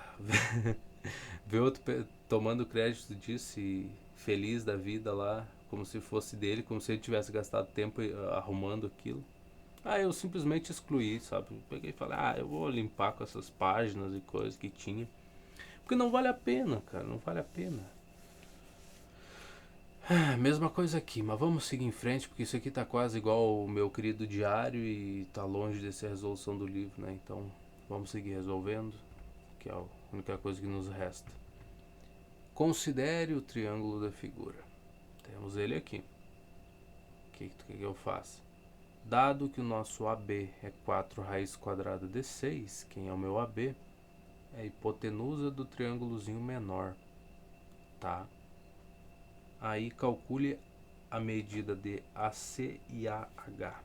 Ver outro tomando crédito disso e feliz da vida lá, como se fosse dele, como se ele tivesse gastado tempo arrumando aquilo. Eu simplesmente excluí, sabe? Peguei e falei, eu vou limpar com essas páginas e coisas que tinha. Porque não vale a pena, cara, não vale a pena. Mesma coisa aqui, mas vamos seguir em frente, porque isso aqui tá quase igual o meu querido diário e tá longe de ser a resolução do livro, né? Então vamos seguir resolvendo, que é a única coisa que nos resta. Considere o triângulo da figura. Temos ele aqui. O que tu quer que eu faça? Dado que o nosso AB é 4 raiz quadrada de 6, quem é o meu AB? É a hipotenusa do triângulozinho menor, tá? Aí calcule a medida de AC e AH.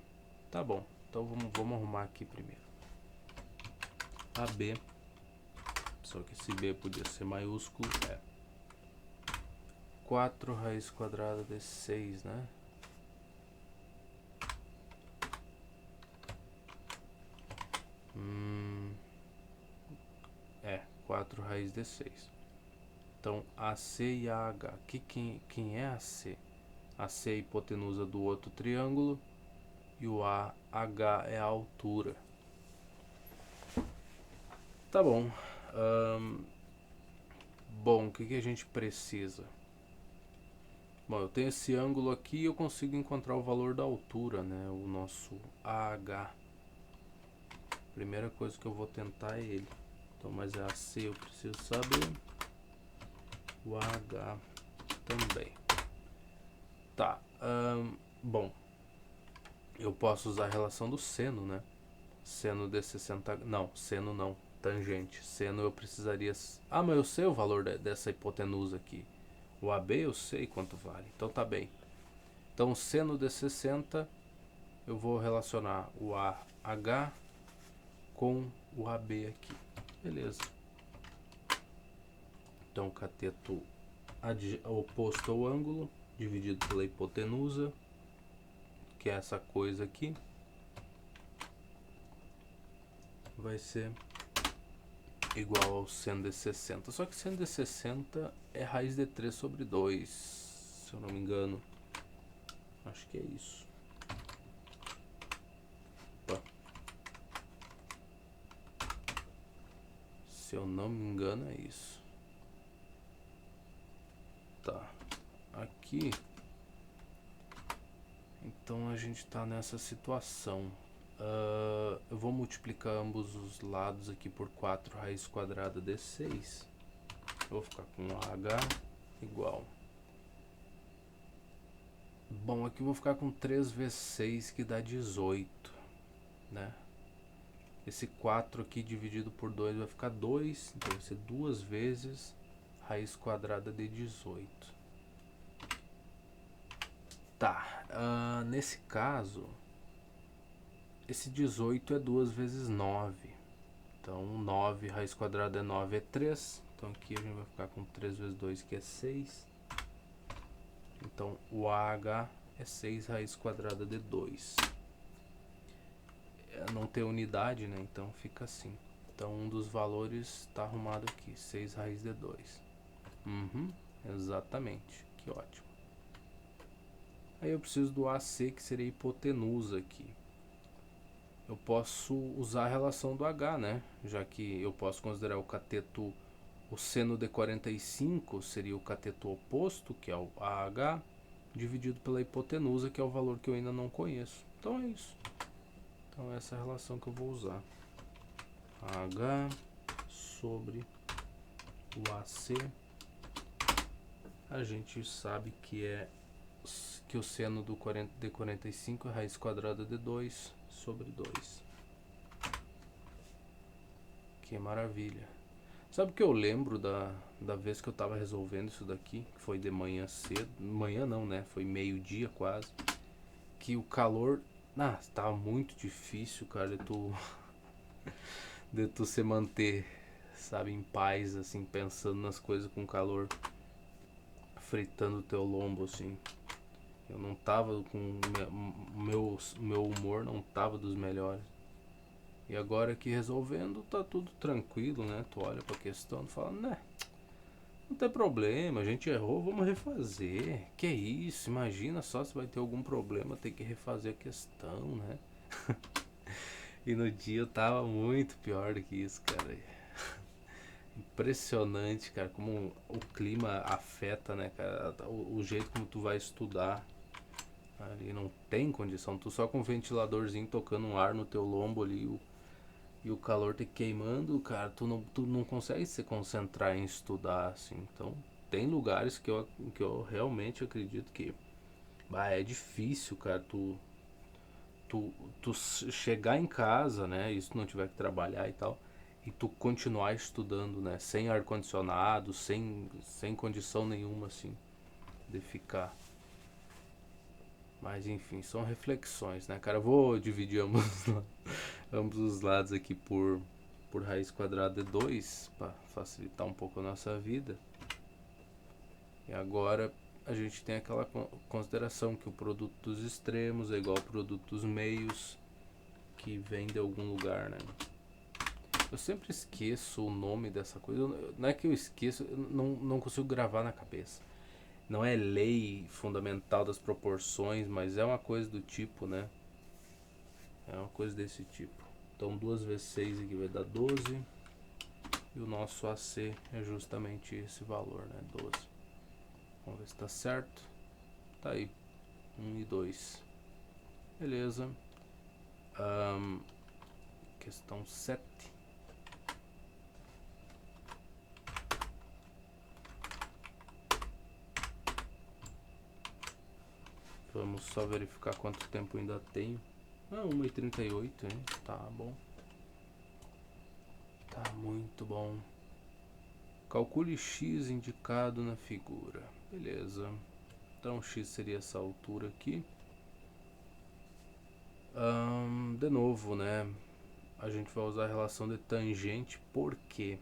Tá bom, então vamos arrumar aqui primeiro. AB, só que esse B podia ser maiúsculo, 4 raiz quadrada de 6, né? É, 4 raiz de 6. Então, AC e AH. Quem é AC? AC é a hipotenusa do outro triângulo e o AH é a altura. Tá bom. Bom, o que a gente precisa? Bom, eu tenho esse ângulo aqui e eu consigo encontrar o valor da altura, né? O nosso AH. Primeira coisa que eu vou tentar é ele. Então, mas a AC eu preciso saber. O AH também. Tá. Bom, eu posso usar a relação do seno, né? Seno de 60... Não, seno não. Tangente. Seno eu precisaria... mas eu sei o valor dessa hipotenusa aqui. O AB eu sei quanto vale. Então tá bem. Então, seno de 60, eu vou relacionar o AH com o AB aqui. Beleza. Então, cateto oposto ao ângulo, dividido pela hipotenusa, que é essa coisa aqui, vai ser igual ao seno de 60. Só que seno de 60 é raiz de 3 sobre 2, se eu não me engano. Acho que é isso. Opa. Se eu não me engano é isso. Tá. Aqui. Então a gente tá nessa situação. Eu vou multiplicar ambos os lados aqui por 4 raiz quadrada de 6. Eu vou ficar com H igual. Bom, aqui eu vou ficar com 3 vezes 6, que dá 18, né? Esse 4 aqui dividido por 2 vai ficar 2, então vai ser 2 vezes raiz quadrada de 18. Tá, nesse caso, esse 18 é 2 vezes 9. Então 9 raiz quadrada é 9, é 3. Então aqui a gente vai ficar com 3 vezes 2, que é 6. Então o AH é 6 raiz quadrada de 2. Não tem unidade, né? Então fica assim. Então um dos valores está arrumado aqui, 6 raiz de 2. Exatamente, que ótimo. Aí eu preciso do AC, que seria a hipotenusa aqui. Eu posso usar a relação do H, né? Já que eu posso considerar o cateto, o seno de 45 seria o cateto oposto, que é o AH, dividido pela hipotenusa, que é o valor que eu ainda não conheço. Então é isso. Então essa é a relação que eu vou usar. AH sobre o AC. A gente sabe que o seno de 45 é raiz quadrada de 2 sobre 2. Que maravilha. Sabe o que eu lembro da vez que eu tava resolvendo isso daqui? Que foi de manhã cedo. Manhã não, né? Foi meio-dia quase. Que o calor... tava muito difícil, cara, de tu se manter, sabe, em paz, assim, pensando nas coisas com calor fritando o teu lombo, assim. Eu não tava com... Meu humor não tava dos melhores. E agora que resolvendo, tá tudo tranquilo, né? Tu olha pra questão e fala, né, não tem problema, a gente errou, vamos refazer. Que isso, imagina só se vai ter algum problema, ter que refazer a questão, né? E no dia eu tava muito pior do que isso, cara. Impressionante, cara, como o clima afeta, né, cara, o jeito como tu vai estudar. Ali não tem condição, tu só com um ventiladorzinho tocando um ar no teu lombo ali, e o calor te queimando, cara, tu não consegue se concentrar em estudar, assim. Então, tem lugares que eu realmente acredito que é difícil, cara, tu chegar em casa, né, e se tu não tiver que trabalhar e tal, e tu continuar estudando, né, sem ar-condicionado, sem condição nenhuma, assim, de ficar. Mas, enfim, são reflexões, né, cara. Eu vou dividir ambos os lados aqui por raiz quadrada de 2 para facilitar um pouco a nossa vida. E agora a gente tem aquela consideração que o produto dos extremos é igual ao produto dos meios, que vem de algum lugar, né? Eu sempre esqueço o nome dessa coisa. Não é que eu esqueço, eu não consigo gravar na cabeça. Não é lei fundamental das proporções, mas é uma coisa do tipo, né? É uma coisa desse tipo. Então 2 vezes 6 aqui vai dar 12. E o nosso AC é justamente esse valor, né? 12. Vamos ver se tá certo. Tá aí. 1 e 2. Beleza. Questão 7. Vamos só verificar quanto tempo ainda tenho. 1h38, hein? Tá bom. Tá muito bom. Calcule x indicado na figura. Beleza. Então x seria essa altura aqui. De novo, né? A gente vai usar a relação de tangente. Por quê?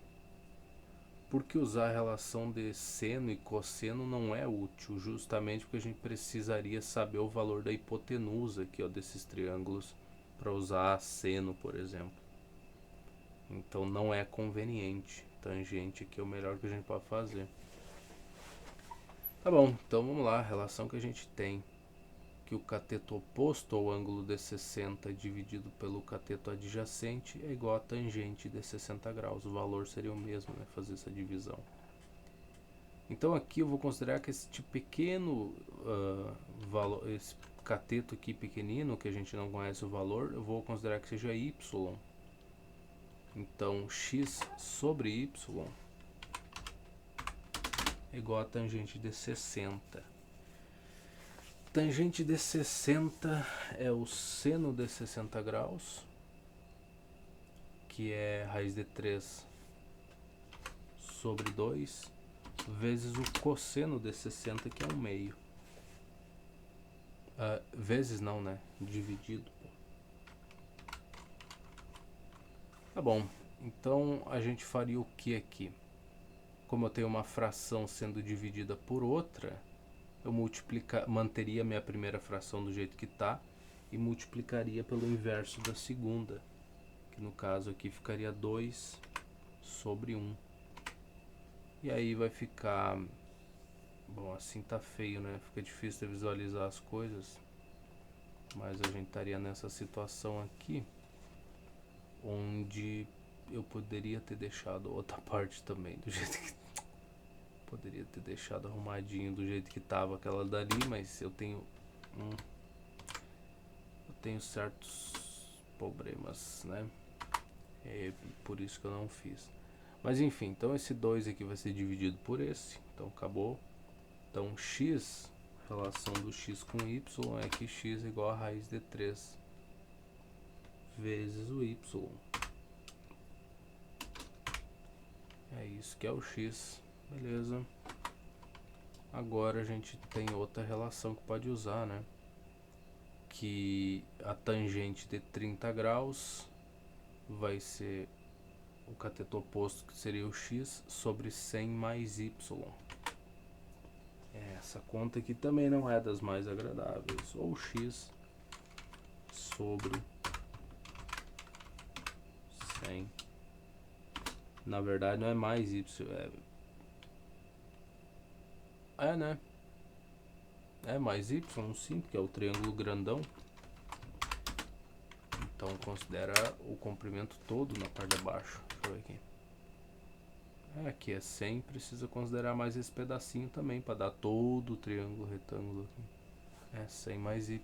Porque usar a relação de seno e cosseno não é útil, justamente porque a gente precisaria saber o valor da hipotenusa aqui, ó, desses triângulos, para usar seno, por exemplo. Então não é conveniente. Tangente aqui é o melhor que a gente pode fazer. Tá bom, então vamos lá. A relação que a gente tem, que o cateto oposto ao ângulo de 60 dividido pelo cateto adjacente é igual a tangente de 60 graus. O valor seria o mesmo, né? Fazer essa divisão. Então aqui eu vou considerar que esse pequeno valor, esse cateto aqui pequenino, que a gente não conhece o valor, eu vou considerar que seja y. Então x sobre y é igual a tangente de 60. Tangente de 60 é o seno de 60 graus, que é raiz de 3 sobre 2, vezes o cosseno de 60, que é 1/2. Vezes não, né? Dividido. Tá bom. Então a gente faria o que aqui? como eu tenho uma fração sendo dividida por outra, eu manteria a minha primeira fração do jeito que está e multiplicaria pelo inverso da segunda, que no caso aqui ficaria 2 sobre 1. E aí vai ficar... Bom, assim tá feio, né? Fica difícil de visualizar as coisas. Mas a gente estaria nessa situação aqui, onde eu poderia ter deixado outra parte também do jeito que... Poderia ter deixado arrumadinho do jeito que tava aquela dali, mas eu tenho certos problemas, né? É por isso que eu não fiz. Mas enfim, então esse 2 aqui vai ser dividido por esse, então acabou. Então x, relação do x com y é que x é igual a raiz de 3 vezes o y. É isso que é o x, beleza. Agora a gente tem outra relação que pode usar, né? Que a tangente de 30 graus vai ser o cateto oposto, que seria o x, sobre 100 mais y. Essa conta aqui também não é das mais agradáveis. Ou x sobre 100. Na verdade não é mais y, né? É mais y, sim, porque é o triângulo grandão. Então considera o comprimento todo na parte de baixo. Deixa eu ver aqui. Aqui é 100, precisa considerar mais esse pedacinho também, para dar todo o triângulo retângulo aqui. É 100 mais y.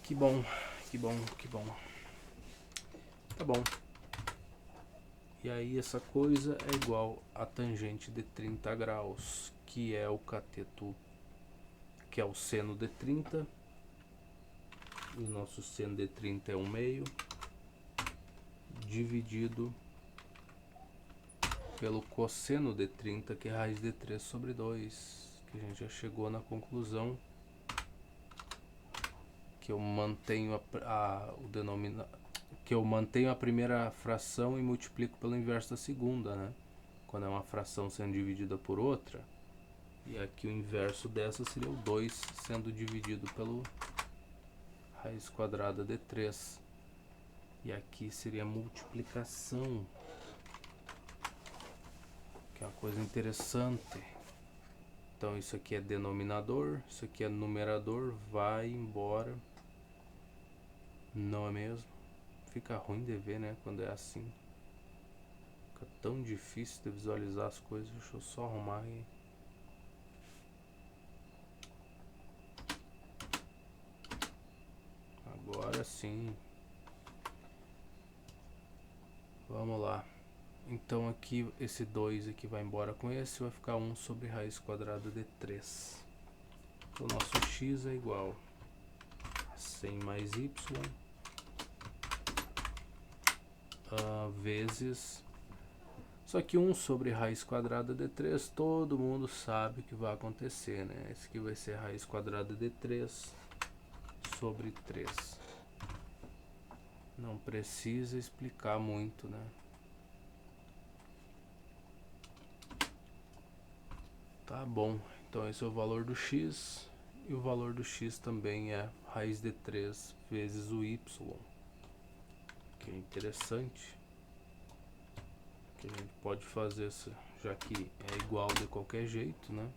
Que bom, que bom, que bom. Tá bom. E aí essa coisa é igual a tangente de 30 graus, que é o cateto, que é o seno de 30. O nosso seno de 30 é 1/2, dividido pelo cosseno de 30, que é raiz de 3 sobre 2, que a gente já chegou na conclusão que eu mantenho que eu mantenho a primeira fração e multiplico pelo inverso da segunda, né? Quando é uma fração sendo dividida por outra. E aqui o inverso dessa seria o 2 sendo dividido pelo raiz quadrada de 3. E aqui seria multiplicação, que é uma coisa interessante. Então isso aqui é denominador, isso aqui é numerador, vai embora. Não é mesmo? Fica ruim de ver, né, quando é assim. Fica tão difícil de visualizar as coisas. Deixa eu só arrumar aí. Agora sim. Vamos lá. Então aqui esse 2 aqui vai embora com esse, vai ficar 1 sobre raiz quadrada de 3. Então o nosso x é igual a 100 mais y vezes... Só que 1 sobre raiz quadrada de 3, todo mundo sabe o que vai acontecer, né? Esse aqui vai ser raiz quadrada de 3 sobre 3. Não precisa explicar muito, né? Tá bom, então esse é o valor do x, e o valor do x também é raiz de 3 vezes o y, que é interessante, que a gente pode fazer, já que é igual de qualquer jeito, né,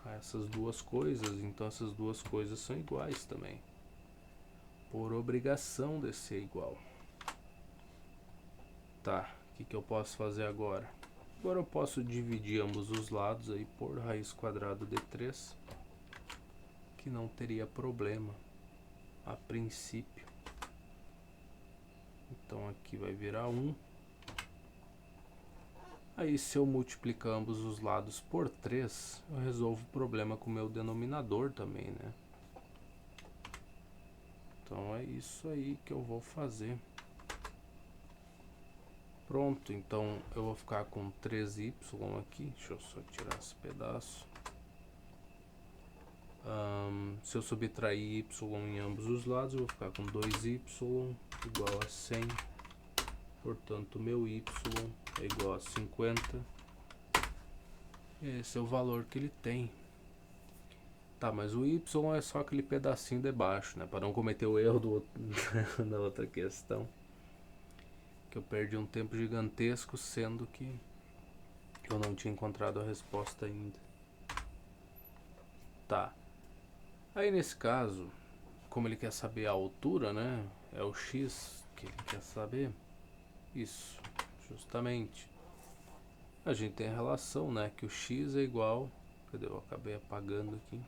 a essas duas coisas, então essas duas coisas são iguais também, por obrigação de ser igual. Tá, o que eu posso fazer agora? Agora eu posso dividir ambos os lados aí por raiz quadrada de 3, que não teria problema a princípio. Então aqui vai virar 1. Aí se eu multiplicar ambos os lados por 3, eu resolvo o problema com o meu denominador também, né? Então é isso aí que eu vou fazer. Pronto, então eu vou ficar com 3y aqui. Deixa eu só tirar esse pedaço. Se eu subtrair y em ambos os lados, eu vou ficar com 2y igual a 100 Portanto, meu y é igual a 50. Esse é o valor que ele tem. Tá, mas o y é só aquele pedacinho de baixo, né? Para não cometer o erro do outro na outra questão. Que eu perdi um tempo gigantesco, sendo que eu não tinha encontrado a resposta ainda. Tá. Aí nesse caso, como ele quer saber a altura, né? É o x que ele quer saber. Isso, justamente. A gente tem a relação, né? Que o x é igual... Cadê? Eu acabei apagando aqui.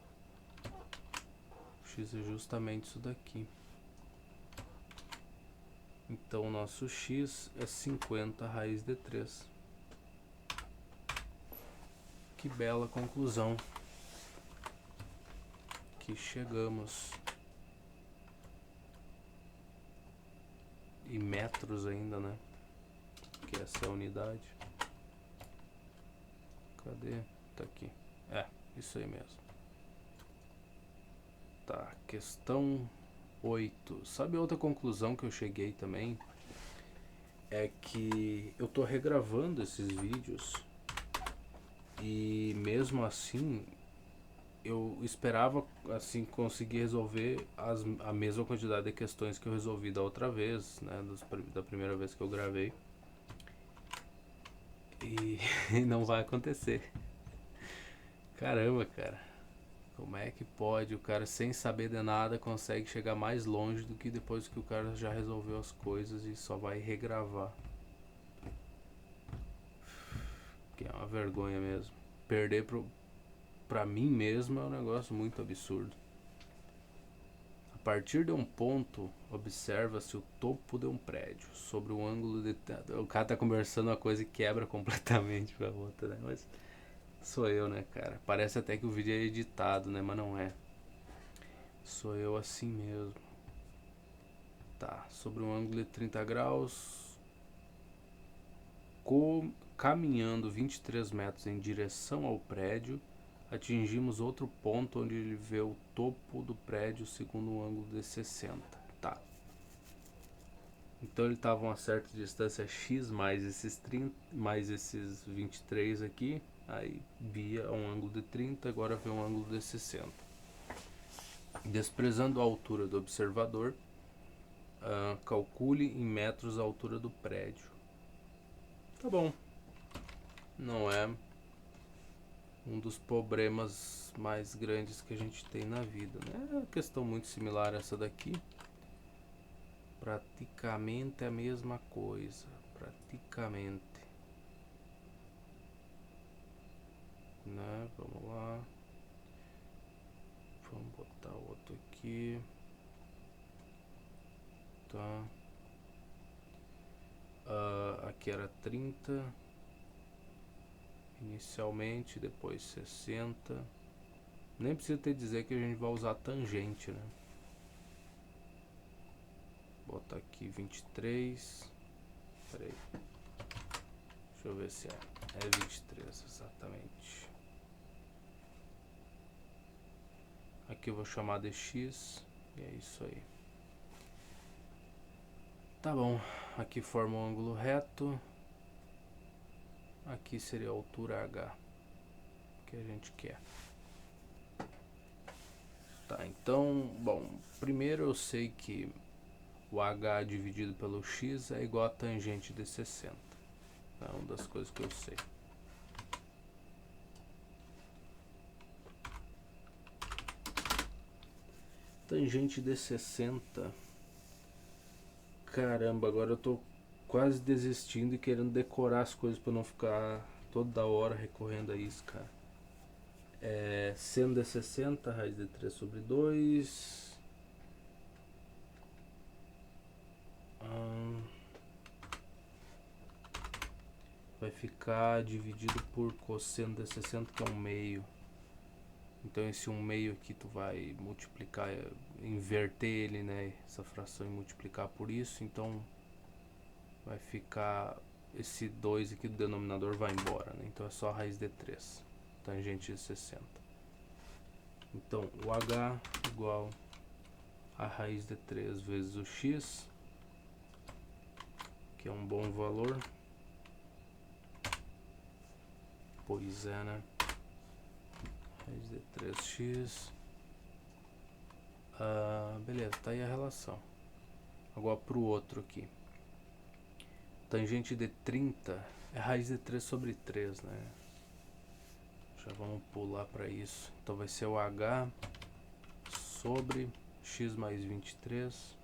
O x é justamente isso daqui. Então o nosso x é 50 raiz de 3. Que bela conclusão que chegamos. E metros ainda, né? Que essa é a unidade. Cadê? Tá aqui. É, isso aí mesmo. Tá, questão 8. Sabe outra conclusão que eu cheguei também? É que eu tô regravando esses vídeos e mesmo assim eu esperava assim conseguir resolver a mesma quantidade de questões que eu resolvi da outra vez, né, da primeira vez que eu gravei. E não vai acontecer. Caramba, cara. Como é que pode? O cara sem saber de nada consegue chegar mais longe do que depois que o cara já resolveu as coisas e só vai regravar. Que é uma vergonha mesmo. Perder pra mim mesmo é um negócio muito absurdo. A partir de um ponto, observa-se o topo de um prédio sobre um ângulo de... O cara tá conversando uma coisa e quebra completamente pra outra, né? Mas sou eu, né, cara? Parece até que o vídeo é editado, né? Mas não é. Sou eu assim mesmo. Tá, sobre um ângulo de 30 graus, caminhando 23 metros em direção ao prédio, atingimos outro ponto onde ele vê o topo do prédio segundo um ângulo de 60. Tá. Então ele estava a uma certa distância x mais esses 30, mais esses 23 aqui, aí via um ângulo de 30, agora vê um ângulo de 60. Desprezando a altura do observador, calcule em metros a altura do prédio. Tá bom. Não é um dos problemas mais grandes que a gente tem na vida, né? É uma questão muito similar a essa daqui. Praticamente a mesma coisa. Praticamente. Né? Vamos lá. Vamos botar outro aqui. Tá. Aqui era 30 inicialmente, depois 60. Nem precisa ter dizer que a gente vai usar tangente, né? Botar aqui 23. Peraí. Deixa eu ver se é 23 exatamente. Aqui eu vou chamar de x. E é isso aí. Tá bom. Aqui forma um ângulo reto. Aqui seria a altura H que a gente quer. Tá, então, bom, primeiro eu sei que o H dividido pelo x é igual a tangente de 60. É uma das coisas que eu sei. Tangente de 60. Caramba, agora eu tô quase desistindo e querendo decorar as coisas pra não ficar toda hora recorrendo a isso, cara. Seno de 60, raiz de 3 sobre 2. Vai ficar dividido por cosseno de 60, que é 1/2. Então esse 1/2 aqui tu vai multiplicar, inverter ele, né, essa fração, e multiplicar por isso. Então vai ficar, esse 2 aqui do denominador vai embora, né? Então é só a raiz de 3, tangente de 60. Então o H igual a raiz de 3 vezes o x, que é um bom valor. Pois é, né? Raiz de 3x. Beleza, tá aí a relação. Agora pro outro aqui. Tangente de 30 é raiz de 3 sobre 3, né? Já vamos pular para isso. Então vai ser o h sobre x mais 23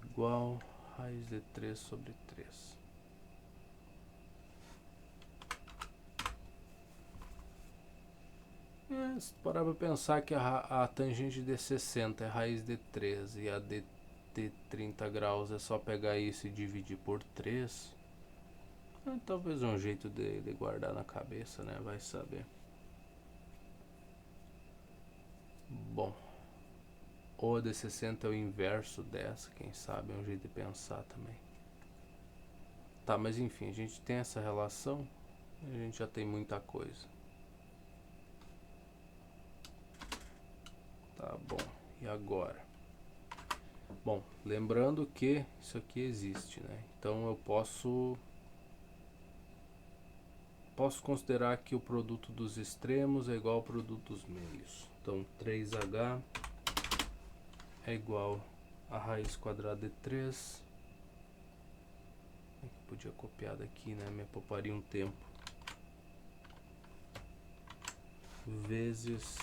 igual raiz de 3 sobre 3. Se parar para pensar que a tangente de 60 é raiz de 3 e a de 30 graus é só pegar isso e dividir por 3, talvez um jeito de guardar na cabeça, né? Vai saber. Bom, ou a de 60 é o inverso dessa, quem sabe é um jeito de pensar também. Tá, mas enfim, a gente tem essa relação, a gente já tem muita coisa. Tá bom, e agora? Bom, lembrando que isso aqui existe, né? Então eu posso considerar que o produto dos extremos é igual ao produto dos meios. Então 3h é igual a raiz quadrada de 3. Podia copiar daqui, né? Me pouparia um tempo. Vezes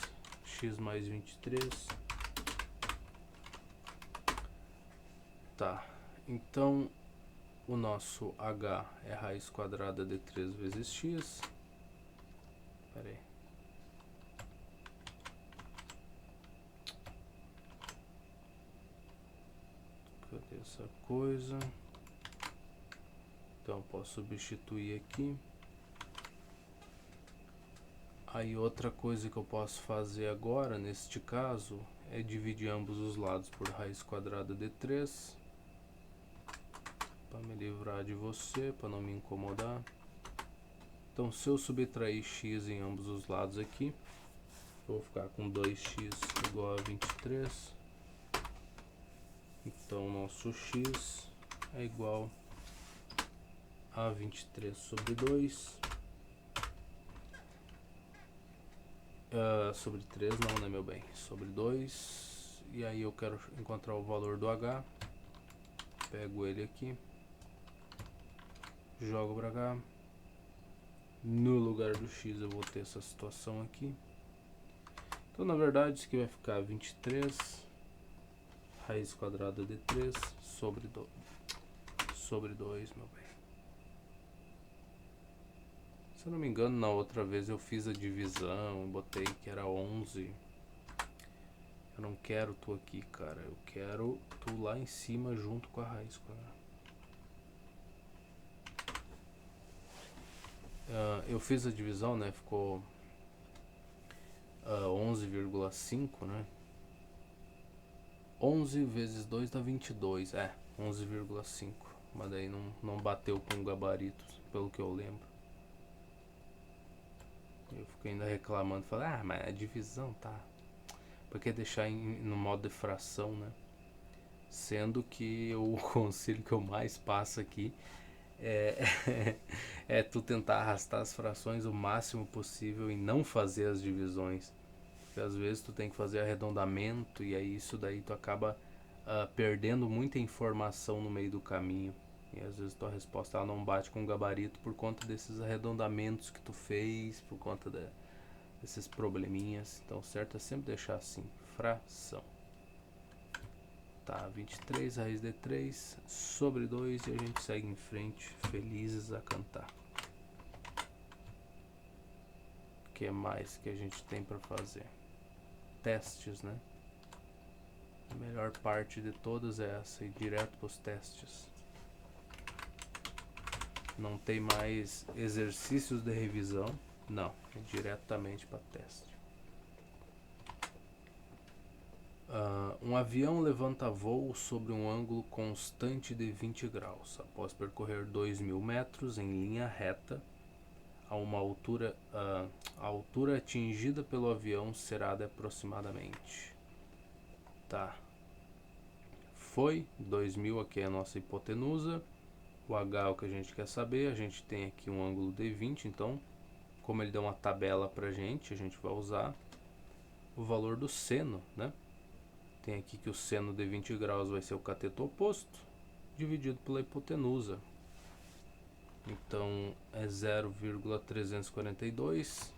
x mais 23. Tá, então o nosso h é raiz quadrada de 3 vezes x. Pera aí. Cadê essa coisa? Então posso substituir aqui. Aí outra coisa que eu posso fazer agora, neste caso, é dividir ambos os lados por raiz quadrada de 3. Para me livrar de você, para não me incomodar. Então se eu subtrair x em ambos os lados aqui, eu vou ficar com 2x igual a 23. Então nosso x é igual a 23 sobre 2. Sobre 3 não, né, meu bem? Sobre 2. E aí eu quero encontrar o valor do h. Pego ele aqui. Jogo pra cá. No lugar do x eu vou ter essa situação aqui. Então na verdade isso aqui vai ficar 23 raiz quadrada de 3 sobre 2, meu bem. Se eu não me engano, na outra vez eu fiz a divisão, botei que era 11. Eu não quero tu aqui, cara. Eu quero tu lá em cima junto com a raiz quadrada. Eu fiz a divisão, né? Ficou 11,5, né? 11 vezes 2 dá 22. 11,5. Mas daí não bateu com o gabarito, pelo que eu lembro. Eu fiquei ainda reclamando, falei, mas a divisão tá. Por que deixar no modo de fração, né? Sendo que o conselho que eu mais passo aqui é tu tentar arrastar as frações o máximo possível e não fazer as divisões. Porque às vezes tu tem que fazer arredondamento e aí isso daí tu acaba perdendo muita informação no meio do caminho. E às vezes tua resposta ela não bate com o gabarito por conta desses arredondamentos que tu fez, por conta desses probleminhas. Então o certo é sempre deixar assim, fração. Tá, 23 raiz de 3 sobre 2 e a gente segue em frente, felizes a cantar. O que mais que a gente tem para fazer? Testes, né? A melhor parte de todas é essa, ir direto para os testes. Não tem mais exercícios de revisão, não, é diretamente para teste. Um avião levanta voo sobre um ângulo constante de 20 graus. Após percorrer 2.000 metros em linha reta, a uma altura, a altura atingida pelo avião será de aproximadamente. Tá. Foi 2000, aqui é a nossa hipotenusa. O H é o que a gente quer saber. A gente tem aqui um ângulo de 20, então, como ele deu uma tabela pra gente, a gente vai usar o valor do seno, né? Tem aqui que o seno de 20 graus vai ser o cateto oposto, dividido pela hipotenusa. Então, é 0,342.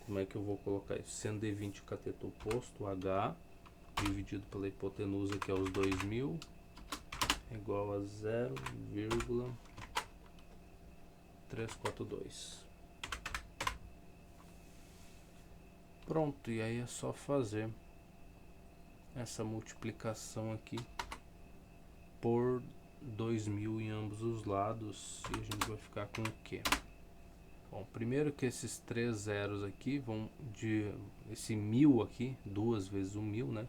Como é que eu vou colocar isso? Seno de 20 o cateto oposto, H, dividido pela hipotenusa, que é os 2000, é igual a 0,342. Pronto, e aí é só fazer essa multiplicação aqui por 2000 em ambos os lados, e a gente vai ficar com o quê? Bom, primeiro que esses 3 zeros aqui vão de esse 1000 aqui, 2 vezes o 1000, né?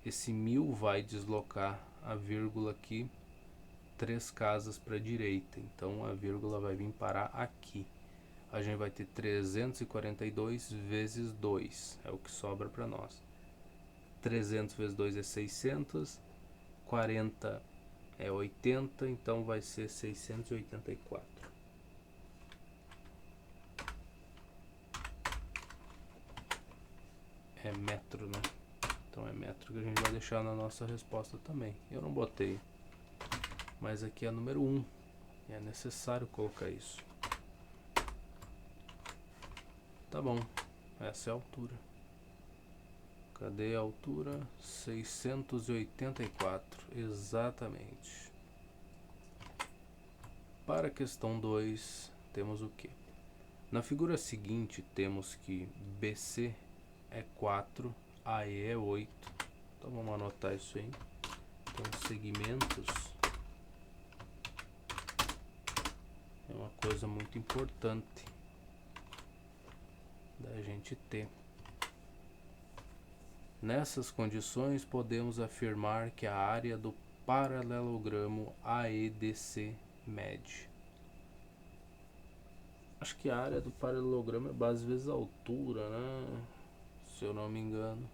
Esse 1000 vai deslocar a vírgula aqui 3 casas para a direita, então a vírgula vai vir parar aqui. A gente vai ter 342 vezes 2, é o que sobra para nós. 300 vezes 2 é 600, 40 é 80, então vai ser 684. É metro, né? Então é metro que a gente vai deixar na nossa resposta também. Eu não botei, mas aqui é número 1, e é necessário colocar isso. Tá bom, essa é a altura. Cadê a altura? 684, exatamente. Para a questão 2, temos o que? Na figura seguinte, temos que BC é 4, AE é 8. Então vamos anotar isso aí. Então, segmentos é uma coisa muito importante da gente ter. Nessas condições, podemos afirmar que a área do paralelogramo AEDC mede. Acho que a área do paralelogramo é base vezes a altura, né? Se eu não me engano.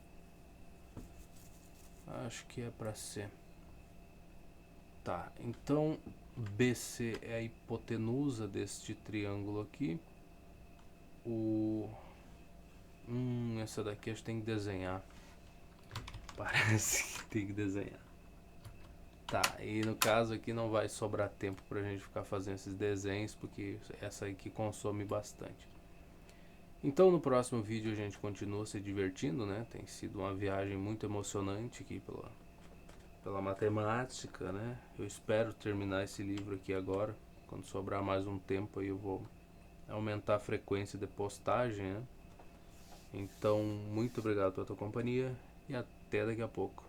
Acho que é para ser. Tá, então BC é a hipotenusa deste triângulo aqui. Essa daqui acho que tem que desenhar. Parece que tem que desenhar. Tá, e no caso aqui não vai sobrar tempo pra gente ficar fazendo esses desenhos, porque essa aqui consome bastante. Então no próximo vídeo a gente continua se divertindo, né? Tem sido uma viagem muito emocionante aqui pela matemática, né? Eu espero terminar esse livro aqui agora. Quando sobrar mais um tempo aí eu vou aumentar a frequência de postagem, né? Então, muito obrigado pela tua companhia e até daqui a pouco.